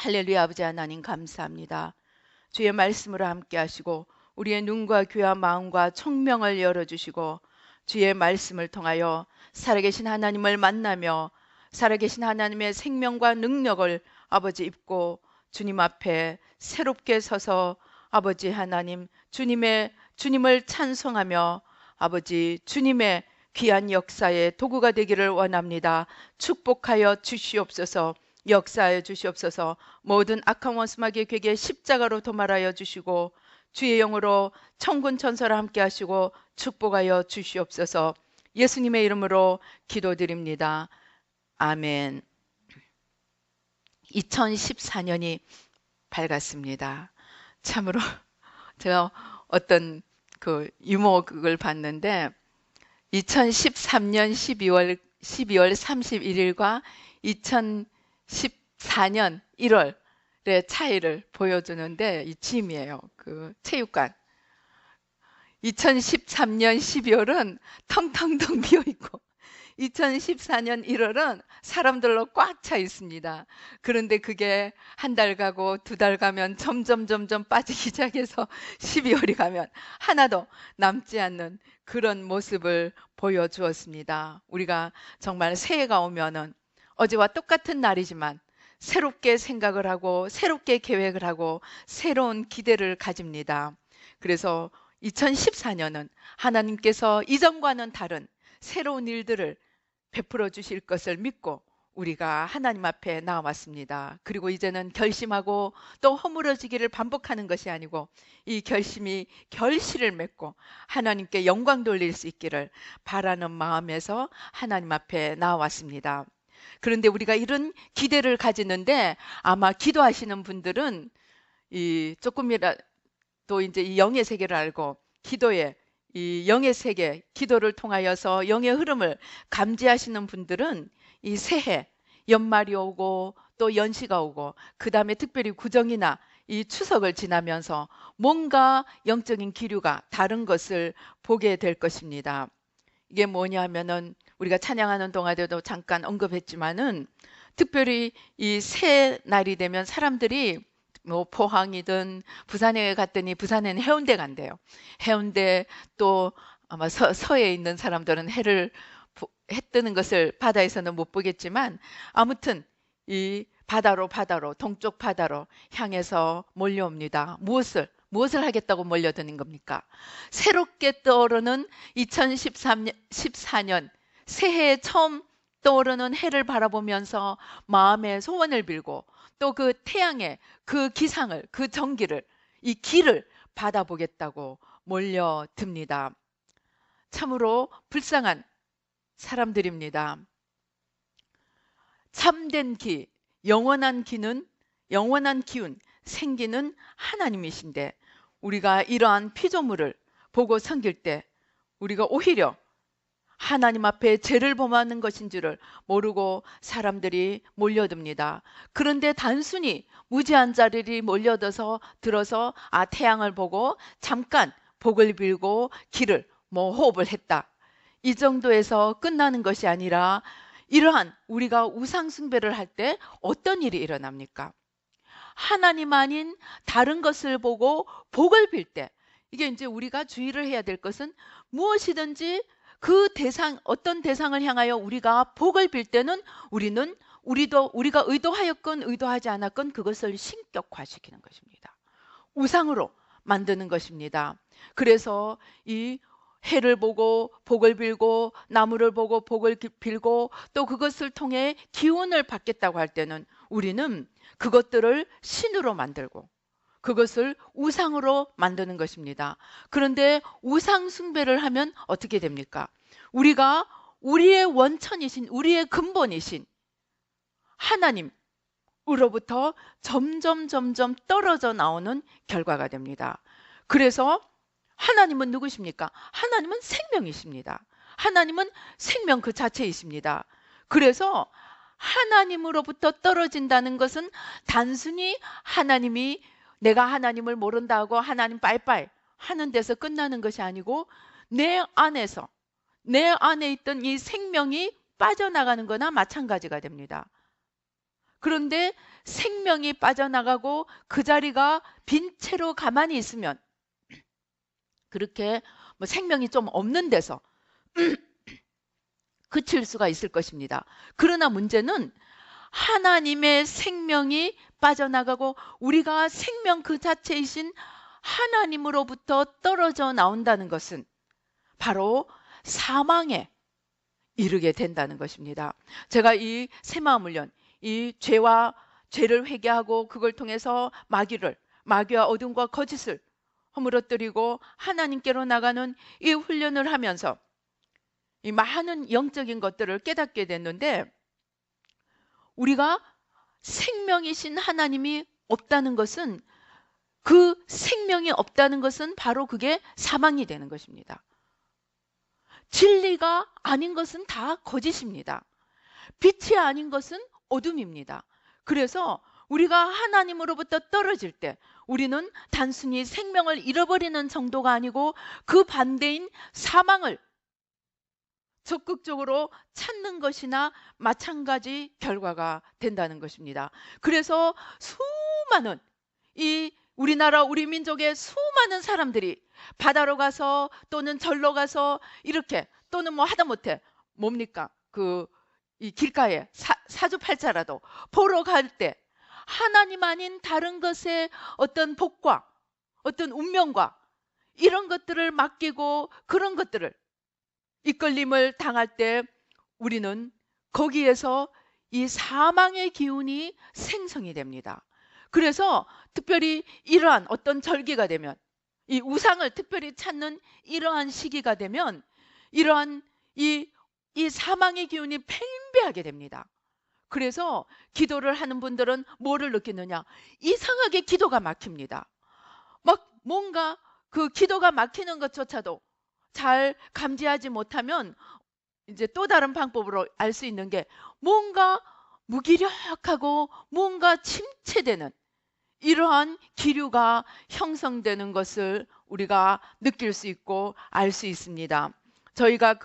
할렐루야. 아버지 하나님 감사합니다. 주의 말씀으로 함께 하시고 우리의 눈과 귀와 마음과 총명을 열어주시고 주의 말씀을 통하여 살아계신 하나님을 만나며 살아계신 하나님의 생명과 능력을 아버지 입고 주님 앞에 새롭게 서서 아버지 하나님 주님을 찬송하며 아버지 주님의 귀한 역사의 도구가 되기를 원합니다. 축복하여 주시옵소서. 역사하여 주시옵소서. 모든 악한 원수마귀의 괴계 십자가로 도말하여 주시고 주의 영으로 천군 천사와 함께 하시고 축복하여 주시옵소서. 예수님의 이름으로 기도드립니다. 아멘. 2014년이 밝았습니다. 참으로 제가 어떤 그 유머극을 봤는데 2013년 12월 31일과 2014년 1월의 차이를 보여주는데 이 짐이에요. 그 체육관. 2013년 12월은 텅텅텅 비어있고 2014년 1월은 사람들로 꽉 차 있습니다. 그런데 그게 한 달 가고 두 달 가면 점점 빠지기 시작해서 12월이 가면 하나도 남지 않는 그런 모습을 보여주었습니다. 우리가 정말 새해가 오면은 어제와 똑같은 날이지만 새롭게 생각을 하고 새롭게 계획을 하고 새로운 기대를 가집니다. 그래서 2014년은 하나님께서 이전과는 다른 새로운 일들을 베풀어 주실 것을 믿고 우리가 하나님 앞에 나왔습니다. 그리고 이제는 결심하고 또 허물어지기를 반복하는 것이 아니고 이 결심이 결실을 맺고 하나님께 영광 돌릴 수 있기를 바라는 마음에서 하나님 앞에 나왔습니다. 그런데 우리가 이런 기대를 가지는데 아마 기도하시는 분들은 조금이라도 이제 이 영의 세계를 알고 기도에 이 영의 세계, 기도를 통하여서 영의 흐름을 감지하시는 분들은 이 새해, 연말이 오고 또 연시가 오고 그 다음에 특별히 구정이나 이 추석을 지나면서 뭔가 영적인 기류가 다른 것을 보게 될 것입니다. 이게 뭐냐 하면은 우리가 찬양하는 동안에도 잠깐 언급했지만은 특별히 이 새 날이 되면 사람들이 뭐 포항이든 부산에 갔더니 부산에는 해운대 간대요. 해운대 또 아마 서해 있는 사람들은 해 뜨는 것을 바다에서는 못 보겠지만 아무튼 이 바다로 동쪽 바다로 향해서 몰려옵니다. 무엇을 하겠다고 몰려드는 겁니까? 새롭게 떠오르는 2014년 새해에 처음 떠오르는 해를 바라보면서 마음의 소원을 빌고 또 그 태양의 그 기상을, 그 전기를, 이 길을 받아보겠다고 몰려듭니다. 참으로 불쌍한 사람들입니다. 참된 기, 영원한 기운, 생기는 하나님이신데 우리가 이러한 피조물을 보고 섬길 때 우리가 오히려 하나님 앞에 죄를 범하는 것인 줄을 모르고 사람들이 몰려듭니다. 그런데 단순히 무지한 자들이 들어서 태양을 보고 잠깐 복을 빌고 길을 호흡을 했다. 이 정도에서 끝나는 것이 아니라 이러한 우리가 우상 숭배를 할 때 어떤 일이 일어납니까? 하나님 아닌 다른 것을 보고 복을 빌 때 이게 이제 우리가 주의를 해야 될 것은 무엇이든지 어떤 대상을 향하여 우리가 복을 빌 때는 우리가 의도하였건 의도하지 않았건 그것을 신격화시키는 것입니다. 우상으로 만드는 것입니다. 그래서 이 해를 보고 복을 빌고 나무를 보고 복을 빌고 또 그것을 통해 기운을 받겠다고 할 때는 우리는 그것들을 신으로 만들고 그것을 우상으로 만드는 것입니다. 그런데 우상 숭배를 하면 어떻게 됩니까? 우리가 우리의 원천이신, 우리의 근본이신 하나님으로부터 점점 떨어져 나오는 결과가 됩니다. 그래서 하나님은 누구십니까? 하나님은 생명이십니다. 하나님은 생명 그 자체이십니다. 그래서 하나님으로부터 떨어진다는 것은 단순히 내가 하나님을 모른다고 하나님 빠이빠이 하는 데서 끝나는 것이 아니고 내 안에 있던 이 생명이 빠져나가는 거나 마찬가지가 됩니다. 그런데 생명이 빠져나가고 그 자리가 빈 채로 가만히 있으면, 그렇게 뭐 생명이 좀 없는 데서 그칠 수가 있을 것입니다. 그러나 문제는 하나님의 생명이 빠져나가고 우리가 생명 그 자체이신 하나님으로부터 떨어져 나온다는 것은 바로 사망에 이르게 된다는 것입니다. 제가 이 새마음 훈련, 이 죄를 회개하고 그걸 통해서 마귀와 어둠과 거짓을 허물어뜨리고 하나님께로 나가는 이 훈련을 하면서 이 많은 영적인 것들을 깨닫게 됐는데, 우리가 생명이신 하나님이 없다는 것은, 그 생명이 없다는 것은 바로 그게 사망이 되는 것입니다. 진리가 아닌 것은 다 거짓입니다. 빛이 아닌 것은 어둠입니다. 그래서 우리가 하나님으로부터 떨어질 때 우리는 단순히 생명을 잃어버리는 정도가 아니고 그 반대인 사망을 적극적으로 찾는 것이나 마찬가지 결과가 된다는 것입니다. 그래서 수많은 우리나라 우리 민족의 수많은 사람들이 바다로 가서 또는 절로 가서 이렇게, 또는 뭐 하다못해 뭡니까 이 길가에 사주팔자라도 보러 갈 때 하나님 아닌 다른 것에 어떤 복과 어떤 운명과 이런 것들을 맡기고 그런 것들을 이끌림을 당할 때 우리는 거기에서 이 사망의 기운이 생성이 됩니다. 그래서 특별히 이러한 어떤 절기가 되면, 이 우상을 특별히 찾는 이러한 시기가 되면 이러한 이 사망의 기운이 팽배하게 됩니다. 그래서 기도를 하는 분들은 뭐를 느끼느냐? 이상하게 기도가 막힙니다. 막 뭔가 그 기도가 막히는 것조차도 잘 감지하지 못하면 이제 또 다른 방법으로 알 수 있는 게, 뭔가 무기력하고 뭔가 침체되는 이러한 기류가 형성되는 것을 우리가 느낄 수 있고 알 수 있습니다. 저희가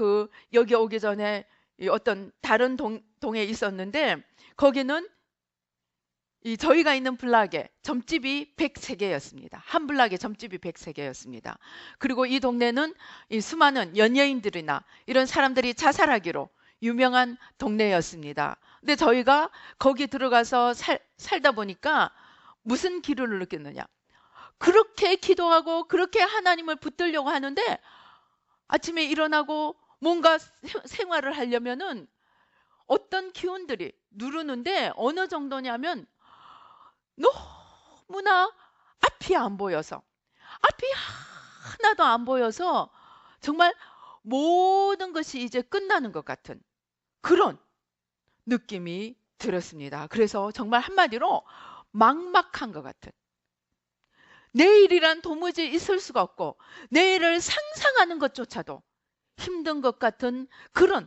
여기 오기 전에 어떤 다른 동에 있었는데, 거기는 저희가 있는 블락에 점집이 103개였습니다. 한 블락에 점집이 103개였습니다. 그리고 이 동네는 이 수많은 연예인들이나 이런 사람들이 자살하기로 유명한 동네였습니다. 근데 저희가 거기 들어가서 살다 보니까 무슨 기류를 느꼈느냐? 그렇게 기도하고 그렇게 하나님을 붙들려고 하는데 아침에 일어나고 뭔가 생활을 하려면은 어떤 기운들이 누르는데, 어느 정도냐면 너무나 앞이 안 보여서, 앞이 하나도 안 보여서 정말 모든 것이 이제 끝나는 것 같은 그런 느낌이 들었습니다. 그래서 정말 한마디로 막막한 것 같은, 내일이란 도무지 있을 수가 없고 내일을 상상하는 것조차도 힘든 것 같은 그런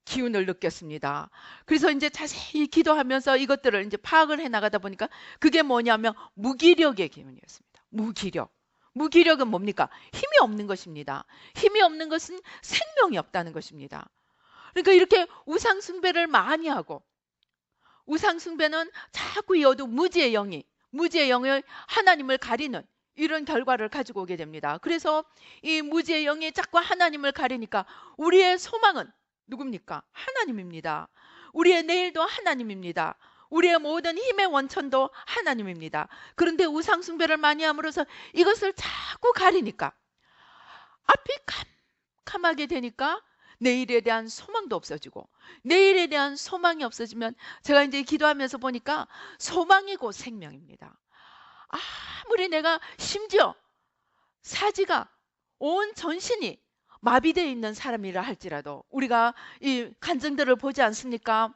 기운을 느꼈습니다. 그래서 이제 자세히 기도하면서 이것들을 이제 파악을 해 나가다 보니까 그게 뭐냐면 무기력의 기운이었습니다. 무기력은 뭡니까? 힘이 없는 것입니다. 힘이 없는 것은 생명이 없다는 것입니다. 그러니까 이렇게 우상 숭배를 많이 하고, 우상 숭배는 자꾸 이 어두운 무지의 영을 하나님을 가리는 이런 결과를 가지고 오게 됩니다. 그래서 이 무지의 영이 자꾸 하나님을 가리니까 우리의 소망은 누굽니까? 하나님입니다. 우리의 내일도 하나님입니다. 우리의 모든 힘의 원천도 하나님입니다. 그런데 우상 숭배를 많이 함으로써 이것을 자꾸 가리니까 앞이 캄캄하게 되니까 내일에 대한 소망도 없어지고, 내일에 대한 소망이 없어지면, 제가 이제 기도하면서 보니까 소망이 곧 생명입니다. 아무리 내가 심지어 사지가 온 전신이 마비되어 있는 사람이라 할지라도, 우리가 이 간증들을 보지 않습니까?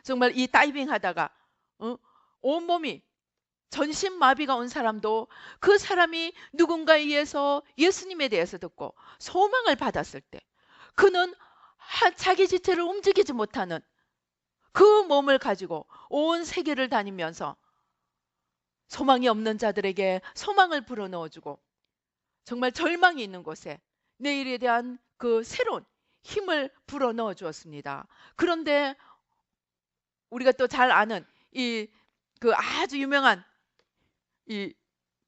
정말 이 다이빙 하다가 온몸이 전신 마비가 온 사람도 그 사람이 누군가에 의해서 예수님에 대해서 듣고 소망을 받았을 때 그는 자기 지체를 움직이지 못하는 그 몸을 가지고 온 세계를 다니면서 소망이 없는 자들에게 소망을 불어넣어주고, 정말 절망이 있는 곳에 내일에 대한 그 새로운 힘을 불어넣어 주었습니다. 그런데 우리가 또 잘 아는 그 아주 유명한 이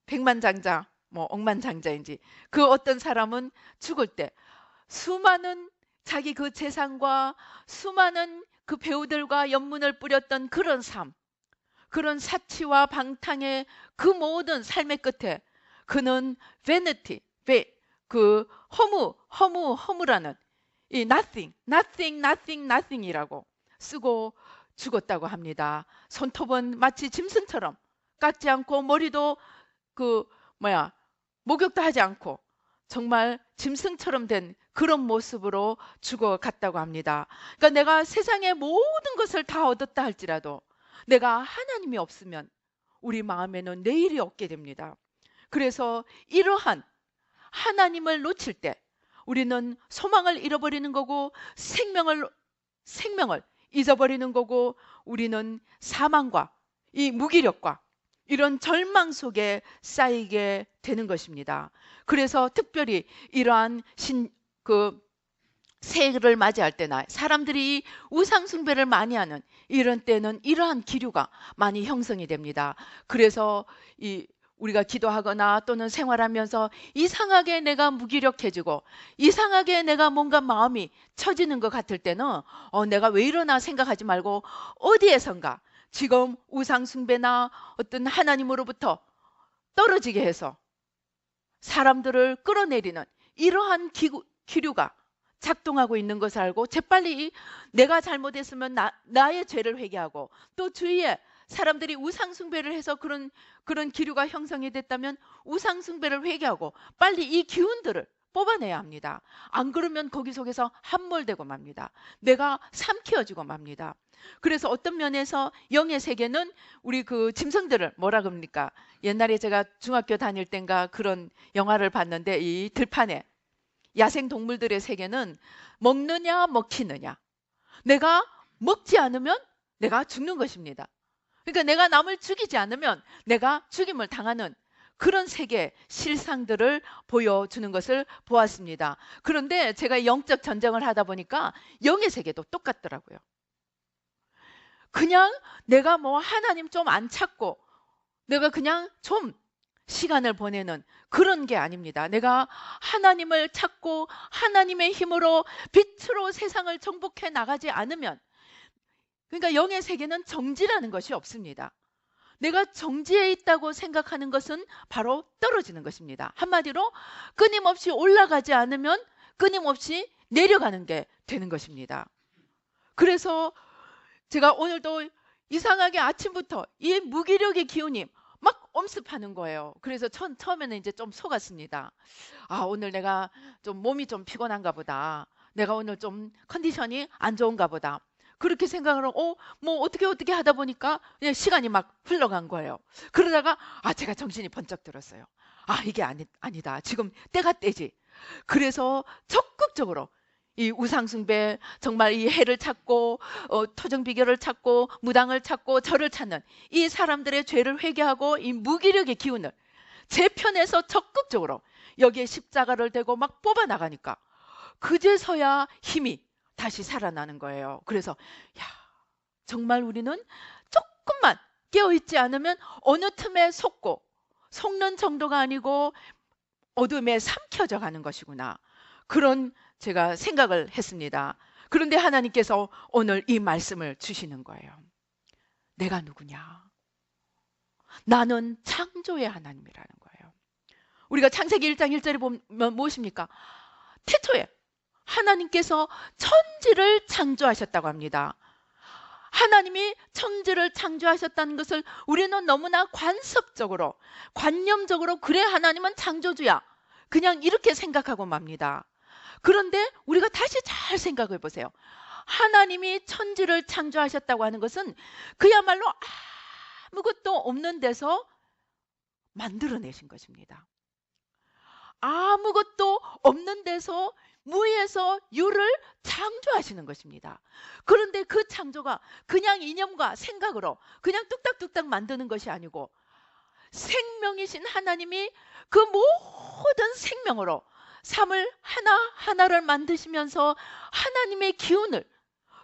백만장자, 뭐 억만장자인지 그 어떤 사람은 죽을 때 수많은 자기 그 재산과 수많은 그 배우들과 연문을 뿌렸던 그런 삶, 그런 사치와 방탕의 그 모든 삶의 끝에 그는 vanity, 그 허무라는 이 nothing이라고 쓰고 죽었다고 합니다. 손톱은 마치 짐승처럼 깎지 않고 머리도 목욕도 하지 않고 정말 짐승처럼 된 그런 모습으로 죽어갔다고 합니다. 그러니까 내가 세상의 모든 것을 다 얻었다 할지라도 내가 하나님이 없으면 우리 마음에는 내일이 없게 됩니다. 그래서 이러한 하나님을 놓칠 때 우리는 소망을 잃어버리는 거고 생명을 잊어버리는 거고 우리는 사망과 이 무기력과 이런 절망 속에 쌓이게 되는 것입니다. 그래서 특별히 이러한 새해를 맞이할 때나 사람들이 우상 숭배를 많이 하는 이런 때는 이러한 기류가 많이 형성이 됩니다. 그래서 우리가 기도하거나 또는 생활하면서 이상하게 내가 무기력해지고 이상하게 내가 뭔가 마음이 처지는 것 같을 때는 내가 왜 이러나 생각하지 말고 어디에선가 지금 우상 숭배나 어떤 하나님으로부터 떨어지게 해서 사람들을 끌어내리는 이러한 기류가 작동하고 있는 것을 알고 재빨리 내가 잘못했으면 나의 죄를 회개하고 또 주위에 사람들이 우상 숭배를 해서 그런 기류가 형성이 됐다면 우상 숭배를 회개하고 빨리 이 기운들을 뽑아내야 합니다. 안 그러면 거기 속에서 함몰되고 맙니다. 내가 삼키어지고 맙니다. 그래서 어떤 면에서 영의 세계는 우리 그 짐승들을 뭐라 그럽니까? 옛날에 제가 중학교 다닐 땐가 그런 영화를 봤는데 이 들판에 야생 동물들의 세계는 먹느냐 먹히느냐. 내가 먹지 않으면 내가 죽는 것입니다. 그러니까 내가 남을 죽이지 않으면 내가 죽임을 당하는 그런 세계 실상들을 보여주는 것을 보았습니다. 그런데 제가 영적 전쟁을 하다 보니까 영의 세계도 똑같더라고요. 그냥 내가 뭐 하나님 좀 안 찾고 내가 그냥 좀 시간을 보내는 그런 게 아닙니다. 내가 하나님을 찾고 하나님의 힘으로 빛으로 세상을 정복해 나가지 않으면 그러니까 영의 세계는 정지라는 것이 없습니다. 내가 정지해 있다고 생각하는 것은 바로 떨어지는 것입니다. 한마디로 끊임없이 올라가지 않으면 끊임없이 내려가는 게 되는 것입니다. 그래서 제가 오늘도 이상하게 아침부터 이 무기력의 기운이 막 엄습하는 거예요. 그래서 처음에는 이제 좀 속았습니다. 오늘 내가 좀 몸이 좀 피곤한가 보다. 내가 오늘 좀 컨디션이 안 좋은가 보다. 그렇게 생각을 하고 뭐 어떻게 하다 보니까 그냥 시간이 막 흘러간 거예요. 그러다가 제가 정신이 번쩍 들었어요. 이게 아니다. 지금 때가 때지. 그래서 적극적으로 이 우상숭배 정말 이 해를 찾고 토정비결을 찾고 무당을 찾고 절을 찾는 이 사람들의 죄를 회개하고 이 무기력의 기운을 제 편에서 적극적으로 여기에 십자가를 대고 막 뽑아나가니까 그제서야 힘이 다시 살아나는 거예요. 그래서 정말 우리는 조금만 깨어있지 않으면 어느 틈에 속는 정도가 아니고 어둠에 삼켜져 가는 것이구나. 그런 제가 생각을 했습니다. 그런데 하나님께서 오늘 이 말씀을 주시는 거예요. 내가 누구냐? 나는 창조의 하나님이라는 거예요. 우리가 창세기 1장 1절에 보면 무엇입니까? 태초에 하나님께서 천지를 창조하셨다고 합니다. 하나님이 천지를 창조하셨다는 것을 우리는 너무나 관념적으로 그래 하나님은 창조주야. 그냥 이렇게 생각하고 맙니다. 그런데 우리가 다시 잘 생각해 보세요. 하나님이 천지를 창조하셨다고 하는 것은 그야말로 아무것도 없는 데서 만들어내신 것입니다. 아무것도 없는 데서 무에서 유를 창조하시는 것입니다. 그런데 그 창조가 그냥 이념과 생각으로 그냥 뚝딱뚝딱 만드는 것이 아니고 생명이신 하나님이 그 모든 생명으로 삶을 하나하나를 만드시면서 하나님의 기운을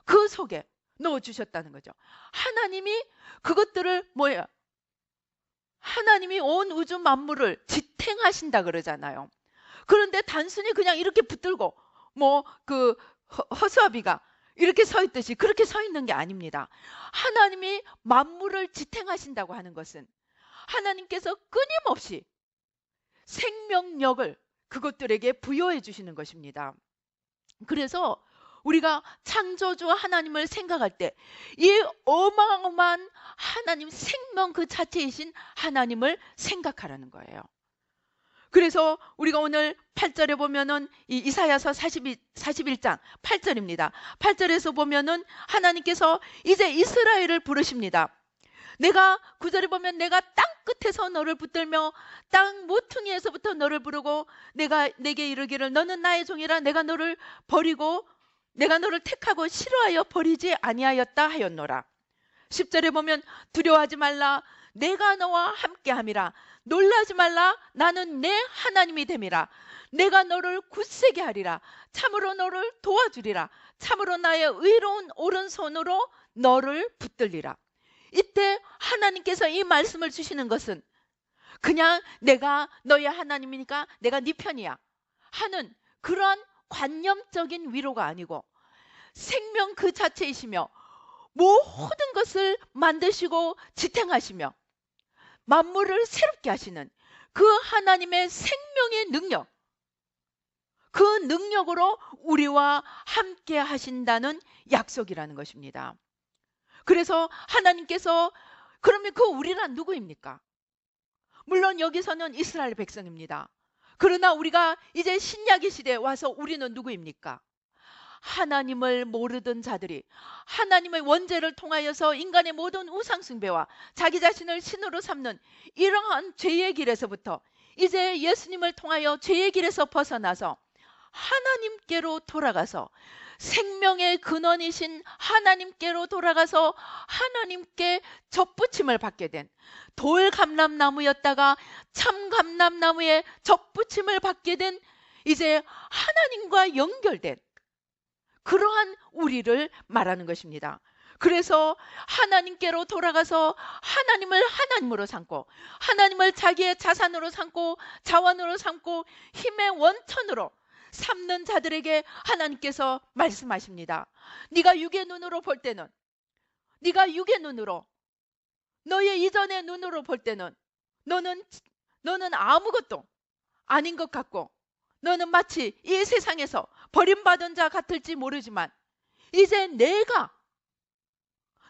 그 속에 넣어주셨다는 거죠. 하나님이 그것들을 뭐예요? 하나님이 온 우주 만물을 지탱하신다 그러잖아요. 그런데 단순히 그냥 이렇게 붙들고 뭐 그 허수아비가 이렇게 서 있듯이 그렇게 서 있는 게 아닙니다. 하나님이 만물을 지탱하신다고 하는 것은 하나님께서 끊임없이 생명력을 그것들에게 부여해 주시는 것입니다. 그래서 우리가 창조주 하나님을 생각할 때 이 어마어마한 하나님, 생명 그 자체이신 하나님을 생각하라는 거예요. 그래서 우리가 오늘 8절에 보면은 이 이사야서 41장 8절입니다. 8절에서 보면은 하나님께서 이제 이스라엘을 부르십니다. 내가 9절에 보면 내가 땅 끝에서 너를 붙들며 땅 모퉁이에서부터 너를 부르고 내가 내게 이르기를 너는 나의 종이라 내가 너를 버리고 내가 너를 택하고 싫어하여 버리지 아니하였다 하였노라. 10절에 보면 두려워하지 말라 내가 너와 함께함이라 놀라지 말라 나는 내 하나님이 됨이라 내가 너를 굳세게 하리라 참으로 너를 도와주리라 참으로 나의 의로운 오른손으로 너를 붙들리라. 이때 하나님께서 이 말씀을 주시는 것은 그냥 내가 너의 하나님이니까 내가 네 편이야 하는 그러한 관념적인 위로가 아니고 생명 그 자체이시며 모든 것을 만드시고 지탱하시며 만물을 새롭게 하시는 그 하나님의 생명의 능력, 그 능력으로 우리와 함께 하신다는 약속이라는 것입니다. 그래서 하나님께서 그러면 그 우리란 누구입니까? 물론 여기서는 이스라엘 백성입니다. 그러나 우리가 이제 신약의 시대에 와서 우리는 누구입니까? 하나님을 모르던 자들이 하나님의 원죄를 통하여서 인간의 모든 우상 숭배와 자기 자신을 신으로 삼는 이러한 죄의 길에서부터 이제 예수님을 통하여 죄의 길에서 벗어나서 하나님께로 돌아가서 생명의 근원이신 하나님께로 돌아가서 하나님께 접붙임을 받게 된 돌감람나무였다가 참감람나무에 접붙임을 받게 된 이제 하나님과 연결된 그러한 우리를 말하는 것입니다. 그래서 하나님께로 돌아가서 하나님을 하나님으로 삼고 하나님을 자기의 자산으로 삼고 자원으로 삼고 힘의 원천으로 삼는 자들에게 하나님께서 말씀하십니다. 네가 육의 눈으로 볼 때는 네가 육의 눈으로 너의 이전의 눈으로 볼 때는 너는 아무것도 아닌 것 같고 너는 마치 이 세상에서 버림받은 자 같을지 모르지만 이제 내가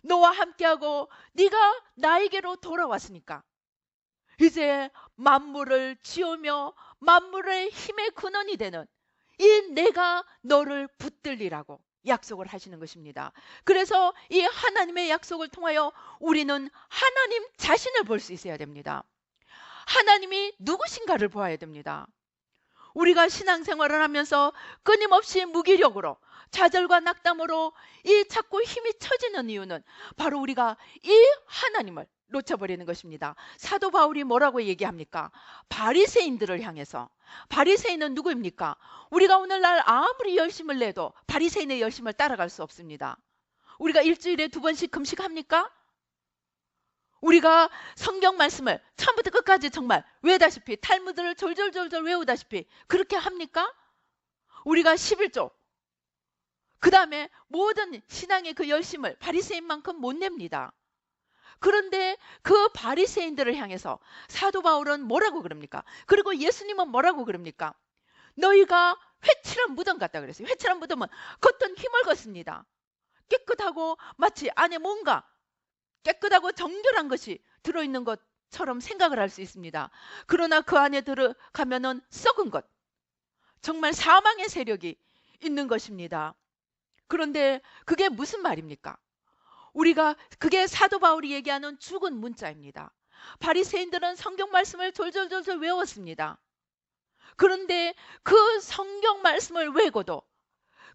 너와 함께하고 네가 나에게로 돌아왔으니까 이제 만물을 지으며 만물의 힘의 근원이 되는 이 내가 너를 붙들리라고 약속을 하시는 것입니다. 그래서 이 하나님의 약속을 통하여 우리는 하나님 자신을 볼 수 있어야 됩니다. 하나님이 누구신가를 보아야 됩니다. 우리가 신앙생활을 하면서 끊임없이 무기력으로 좌절과 낙담으로 이 자꾸 힘이 처지는 이유는 바로 우리가 이 하나님을 놓쳐버리는 것입니다. 사도 바울이 뭐라고 얘기합니까? 바리새인들을 향해서. 바리새인은 누구입니까? 우리가 오늘날 아무리 열심을 내도 바리새인의 열심을 따라갈 수 없습니다. 우리가 일주일에 2번씩 금식합니까? 우리가 성경 말씀을 처음부터 끝까지 정말 외우다시피 탈무드를 졸졸졸졸 외우다시피 그렇게 합니까? 우리가 11조 그 다음에 모든 신앙의 그 열심을 바리새인만큼 못 냅니다. 그런데 그 바리새인들을 향해서 사도 바울은 뭐라고 그럽니까? 그리고 예수님은 뭐라고 그럽니까? 너희가 회칠한 무덤 같다 그랬어요. 회칠한 무덤은 겉은 힘을 걷습니다. 깨끗하고 마치 안에 뭔가 깨끗하고 정결한 것이 들어있는 것처럼 생각을 할 수 있습니다. 그러나 그 안에 들어가면은 썩은 것, 정말 사망의 세력이 있는 것입니다. 그런데 그게 무슨 말입니까? 우리가 그게 사도 바울이 얘기하는 죽은 문자입니다. 바리새인들은 성경 말씀을 졸졸졸졸 외웠습니다. 그런데 그 성경 말씀을 외고도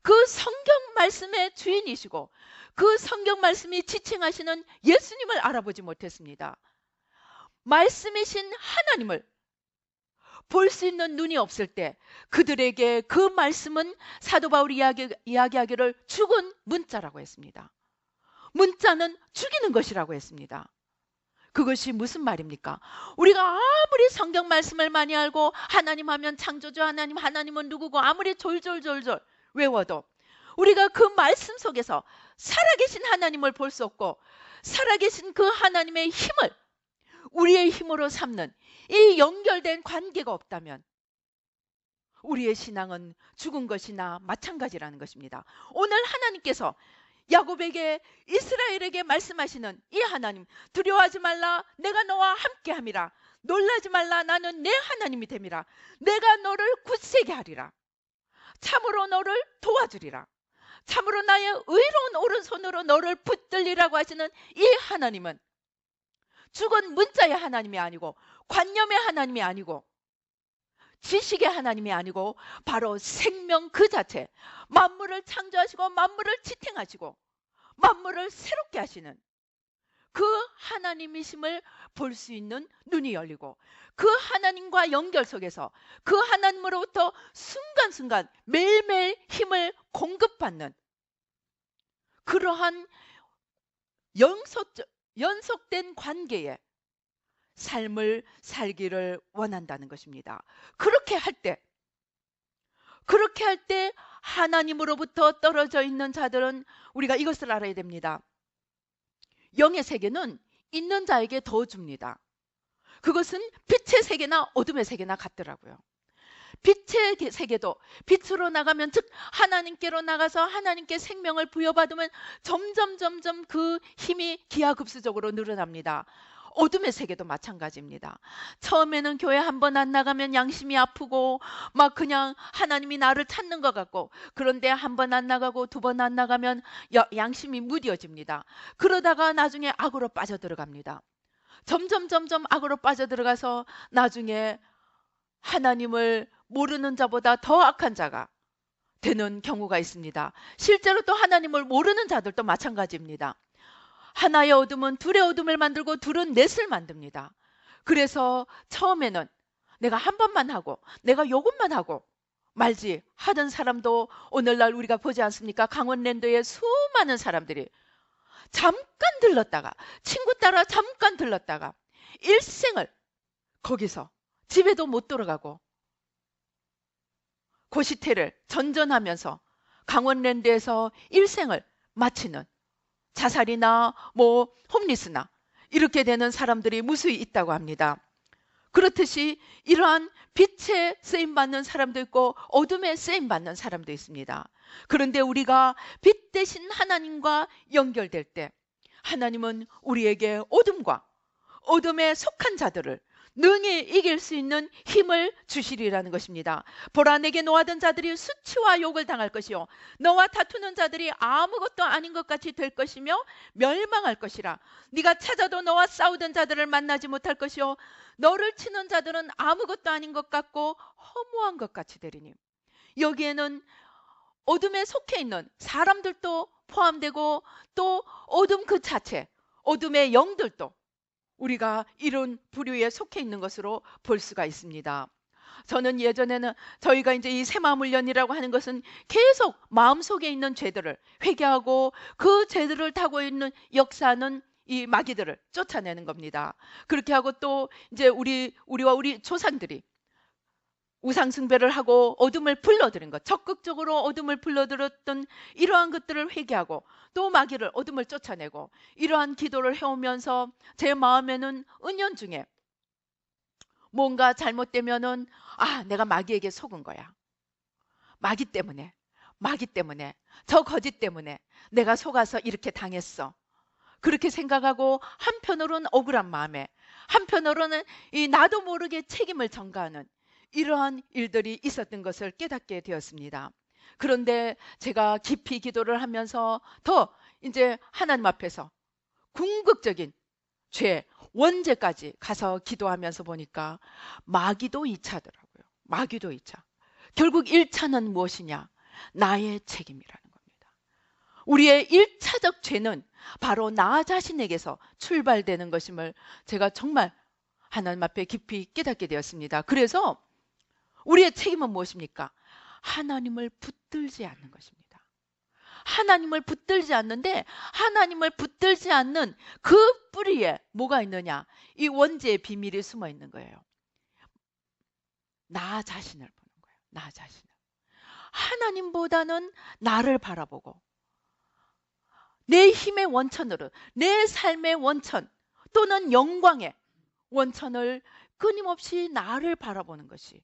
그 성경 말씀의 주인이시고 그 성경 말씀이 지칭하시는 예수님을 알아보지 못했습니다. 말씀이신 하나님을 볼 수 있는 눈이 없을 때 그들에게 그 말씀은 사도 바울이 이야기하기를 죽은 문자라고 했습니다. 문자는 죽이는 것이라고 했습니다. 그것이 무슨 말입니까? 우리가 아무리 성경 말씀을 많이 알고 하나님 하면 창조주 하나님, 하나님은 누구고 아무리 졸졸졸졸 외워도 우리가 그 말씀 속에서 살아계신 하나님을 볼 수 없고 살아계신 그 하나님의 힘을 우리의 힘으로 삼는 이 연결된 관계가 없다면 우리의 신앙은 죽은 것이나 마찬가지라는 것입니다. 오늘 하나님께서 야곱에게, 이스라엘에게 말씀하시는 이 하나님, 두려워하지 말라, 내가 너와 함께함이라. 놀라지 말라, 나는 내 하나님이 됨이라. 내가 너를 굳세게 하리라. 참으로 너를 도와주리라. 참으로 나의 의로운 오른손으로 너를 붙들리라고 하시는 이 하나님은 죽은 문자의 하나님이 아니고 관념의 하나님이 아니고 지식의 하나님이 아니고 바로 생명 그 자체, 만물을 창조하시고 만물을 지탱하시고 만물을 새롭게 하시는 그 하나님이심을 볼 수 있는 눈이 열리고 그 하나님과 연결 속에서 그 하나님으로부터 순간순간 매일매일 힘을 공급받는 그러한 연속된 관계에 삶을 살기를 원한다는 것입니다. 그렇게 할 때 하나님으로부터 떨어져 있는 자들은 우리가 이것을 알아야 됩니다. 영의 세계는 있는 자에게 더 줍니다. 그것은 빛의 세계나 어둠의 세계나 같더라고요. 빛의 세계도 빛으로 나가면, 즉 하나님께로 나가서 하나님께 생명을 부여받으면 점점 그 힘이 기하급수적으로 늘어납니다. 어둠의 세계도 마찬가지입니다. 처음에는 교회 한 번 안 나가면 양심이 아프고 막 그냥 하나님이 나를 찾는 것 같고, 그런데 한 번 안 나가고 두 번 안 나가면 양심이 무뎌집니다. 그러다가 나중에 악으로 빠져들어갑니다. 점점 악으로 빠져들어가서 나중에 하나님을 모르는 자보다 더 악한 자가 되는 경우가 있습니다. 실제로 또 하나님을 모르는 자들도 마찬가지입니다. 하나의 어둠은 둘의 어둠을 만들고 둘은 넷을 만듭니다. 그래서 처음에는 내가 한 번만 하고 내가 요것만 하고 말지 하던 사람도 오늘날 우리가 보지 않습니까? 강원랜드에 수많은 사람들이 잠깐 들렀다가, 친구 따라 잠깐 들렀다가 일생을 거기서 집에도 못 돌아가고 고시태를 전전하면서 강원랜드에서 일생을 마치는, 자살이나 홈리스나 이렇게 되는 사람들이 무수히 있다고 합니다. 그렇듯이 이러한 빛에 쓰임받는 사람도 있고 어둠에 쓰임받는 사람도 있습니다. 그런데 우리가 빛 대신 하나님과 연결될 때 하나님은 우리에게 어둠과 어둠에 속한 자들을 능히 이길 수 있는 힘을 주시리라는 것입니다. 보라, 내게 노하던 자들이 수치와 욕을 당할 것이요 너와 다투는 자들이 아무것도 아닌 것 같이 될 것이며 멸망할 것이라. 네가 찾아도 너와 싸우던 자들을 만나지 못할 것이요 너를 치는 자들은 아무것도 아닌 것 같고 허무한 것 같이 되리니. 여기에는 어둠에 속해 있는 사람들도 포함되고 또 어둠 그 자체, 어둠의 영들도 우리가 이런 부류에 속해 있는 것으로 볼 수가 있습니다. 저는 예전에는 저희가 이제 이 새마을연이라고 하는 것은 계속 마음속에 있는 죄들을 회개하고 그 죄들을 타고 있는 역사는 이 마귀들을 쫓아내는 겁니다. 그렇게 하고 또 이제 우리와 우리 조상들이 우상숭배를 하고 어둠을 불러들인 것, 적극적으로 어둠을 불러들였던 이러한 것들을 회개하고 또 마귀를, 어둠을 쫓아내고 이러한 기도를 해오면서 제 마음에는 은연중에 뭔가 잘못되면은 내가 마귀에게 속은 거야. 마귀 때문에 저 거짓 때문에 내가 속아서 이렇게 당했어. 그렇게 생각하고 한편으로는 억울한 마음에, 한편으로는 이 나도 모르게 책임을 전가하는 이러한 일들이 있었던 것을 깨닫게 되었습니다. 그런데 제가 깊이 기도를 하면서 더 이제 하나님 앞에서 궁극적인 죄, 원죄까지 가서 기도하면서 보니까 마귀도 2차더라고요. 마귀도 2차. 결국 1차는 무엇이냐? 나의 책임이라는 겁니다. 우리의 1차적 죄는 바로 나 자신에게서 출발되는 것임을 제가 정말 하나님 앞에 깊이 깨닫게 되었습니다. 그래서 우리의 책임은 무엇입니까? 하나님을 붙들지 않는 것입니다. 하나님을 붙들지 않는데, 하나님을 붙들지 않는 그 뿌리에 뭐가 있느냐? 이 원죄의 비밀이 숨어 있는 거예요. 나 자신을 보는 거예요. 나 자신을. 하나님보다는 나를 바라보고 내 힘의 원천으로, 내 삶의 원천 또는 영광의 원천을 끊임없이 나를 바라보는 것이,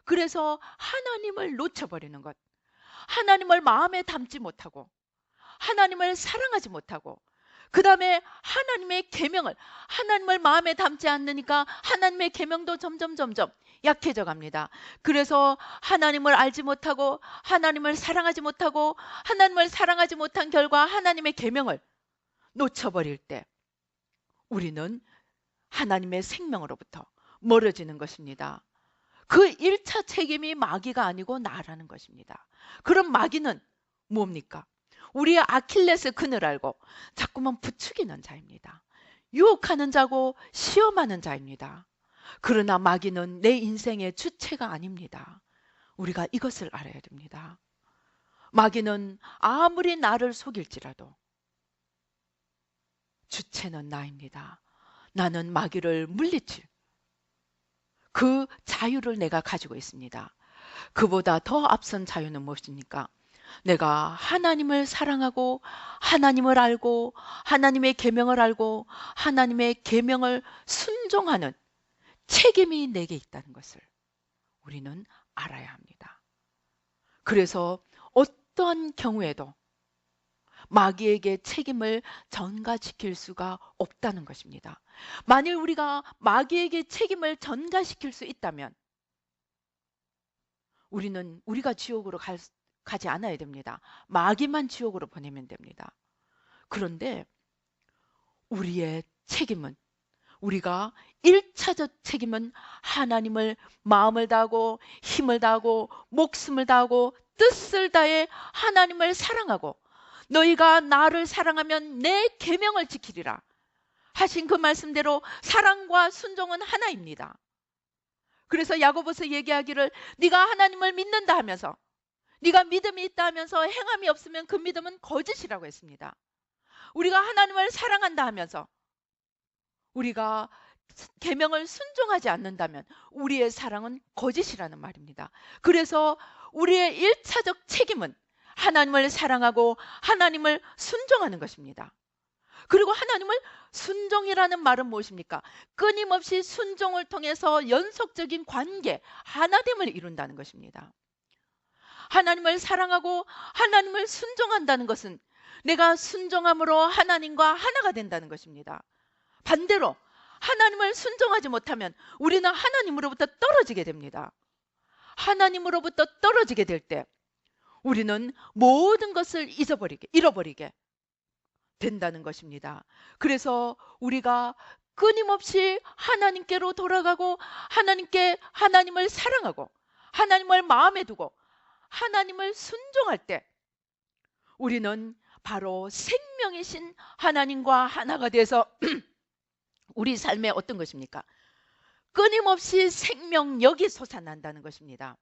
그래서 하나님을 놓쳐버리는 것, 하나님을 마음에 담지 못하고 하나님을 사랑하지 못하고, 그 다음에 하나님의 계명을, 하나님을 마음에 담지 않으니까 하나님의 계명도 점점 약해져 갑니다. 그래서 하나님을 알지 못하고 하나님을 사랑하지 못하고, 하나님을 사랑하지 못한 결과 하나님의 계명을 놓쳐버릴 때 우리는 하나님의 생명으로부터 멀어지는 것입니다. 그 1차 책임이 마귀가 아니고 나라는 것입니다. 그럼 마귀는 뭡니까? 우리의 아킬레스 근을 알고 자꾸만 부추기는 자입니다. 유혹하는 자고 시험하는 자입니다. 그러나 마귀는 내 인생의 주체가 아닙니다. 우리가 이것을 알아야 됩니다. 마귀는 아무리 나를 속일지라도 주체는 나입니다. 나는 마귀를 물리칠 그 자유를 내가 가지고 있습니다. 그보다 더 앞선 자유는 무엇입니까? 내가 하나님을 사랑하고 하나님을 알고 하나님의 계명을 알고 하나님의 계명을 순종하는 책임이 내게 있다는 것을 우리는 알아야 합니다. 그래서 어떠한 경우에도 마귀에게 책임을 전가시킬 수가 없다는 것입니다. 만일 우리가 마귀에게 책임을 전가시킬 수 있다면 우리가 지옥으로 가지 않아야 됩니다. 마귀만 지옥으로 보내면 됩니다. 그런데 우리의 책임은, 우리가 1차적 책임은 하나님을 마음을 다하고 힘을 다하고 목숨을 다하고 뜻을 다해 하나님을 사랑하고 너희가 나를 사랑하면 내 계명을 지키리라 하신 그 말씀대로 사랑과 순종은 하나입니다. 그래서 야고보서 얘기하기를 네가 하나님을 믿는다 하면서, 네가 믿음이 있다 하면서 행함이 없으면 그 믿음은 거짓이라고 했습니다. 우리가 하나님을 사랑한다 하면서 우리가 계명을 순종하지 않는다면 우리의 사랑은 거짓이라는 말입니다. 그래서 우리의 1차적 책임은 하나님을 사랑하고 하나님을 순종하는 것입니다. 그리고 하나님을 순종이라는 말은 무엇입니까? 끊임없이 순종을 통해서 연속적인 관계, 하나됨을 이룬다는 것입니다. 하나님을 사랑하고 하나님을 순종한다는 것은 내가 순종함으로 하나님과 하나가 된다는 것입니다. 반대로 하나님을 순종하지 못하면 우리는 하나님으로부터 떨어지게 됩니다. 하나님으로부터 떨어지게 될 때 우리는 모든 것을 잃어버리게 된다는 것입니다. 그래서 우리가 끊임없이 하나님께로 돌아가고 하나님을 사랑하고 하나님을 마음에 두고 하나님을 순종할 때 우리는 바로 생명이신 하나님과 하나가 돼서 우리 삶에 어떤 것입니까? 끊임없이 생명력이 솟아난다는 것입니다.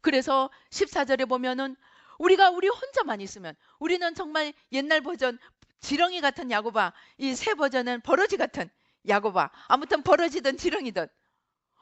그래서 14절에 보면은 우리가 우리 혼자만 있으면 우리는 정말 옛날 버전 지렁이 같은 야고바, 이 새 버전은 버러지 같은 야고바, 아무튼 버러지든 지렁이든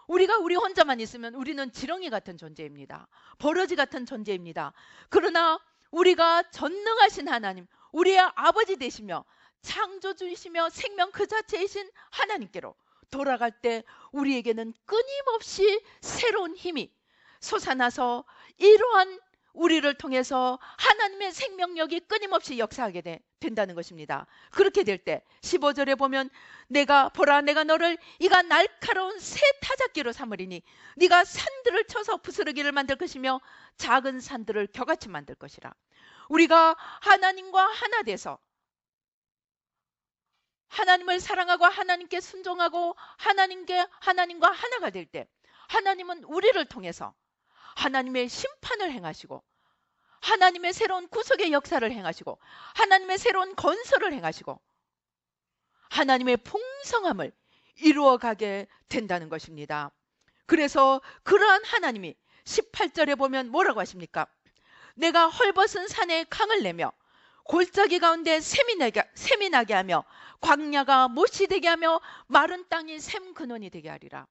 우리가 우리 혼자만 있으면 우리는 지렁이 같은 존재입니다. 버러지 같은 존재입니다. 그러나 우리가 전능하신 하나님, 우리의 아버지 되시며 창조주이시며 생명 그 자체이신 하나님께로 돌아갈 때 우리에게는 끊임없이 새로운 힘이 솟아나서 이러한 우리를 통해서 하나님의 생명력이 끊임없이 역사하게 된다는 것입니다. 그렇게 될 때 15절에 보면 보라 내가 너를 이가 날카로운 새 타작기로 삼으리니 네가 산들을 쳐서 부스러기를 만들 것이며 작은 산들을 겨같이 만들 것이라. 우리가 하나님과 하나 돼서 하나님을 사랑하고 하나님께 순종하고 하나님과 하나가 될 때 하나님은 우리를 통해서 하나님의 심판을 행하시고 하나님의 새로운 구속의 역사를 행하시고 하나님의 새로운 건설을 행하시고 하나님의 풍성함을 이루어가게 된다는 것입니다. 그래서 그러한 하나님이 18절에 보면 뭐라고 하십니까? 내가 헐벗은 산에 강을 내며 골짜기 가운데 샘이 나게 하며 광야가 못이 되게 하며 마른 땅이 샘 근원이 되게 하리라.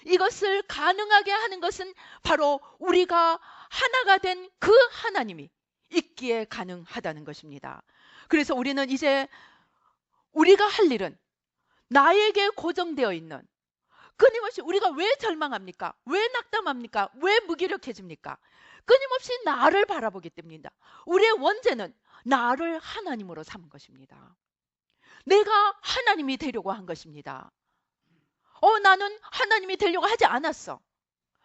이것을 가능하게 하는 것은 바로 우리가 하나가 된 그 하나님이 있기에 가능하다는 것입니다. 그래서 우리는 이제 우리가 할 일은 나에게 고정되어 있는, 끊임없이 우리가 왜 절망합니까? 왜 낙담합니까? 왜 무기력해집니까? 끊임없이 나를 바라보기 때문입니다. 우리의 원죄는 나를 하나님으로 삼은 것입니다. 내가 하나님이 되려고 한 것입니다. 나는 하나님이 되려고 하지 않았어.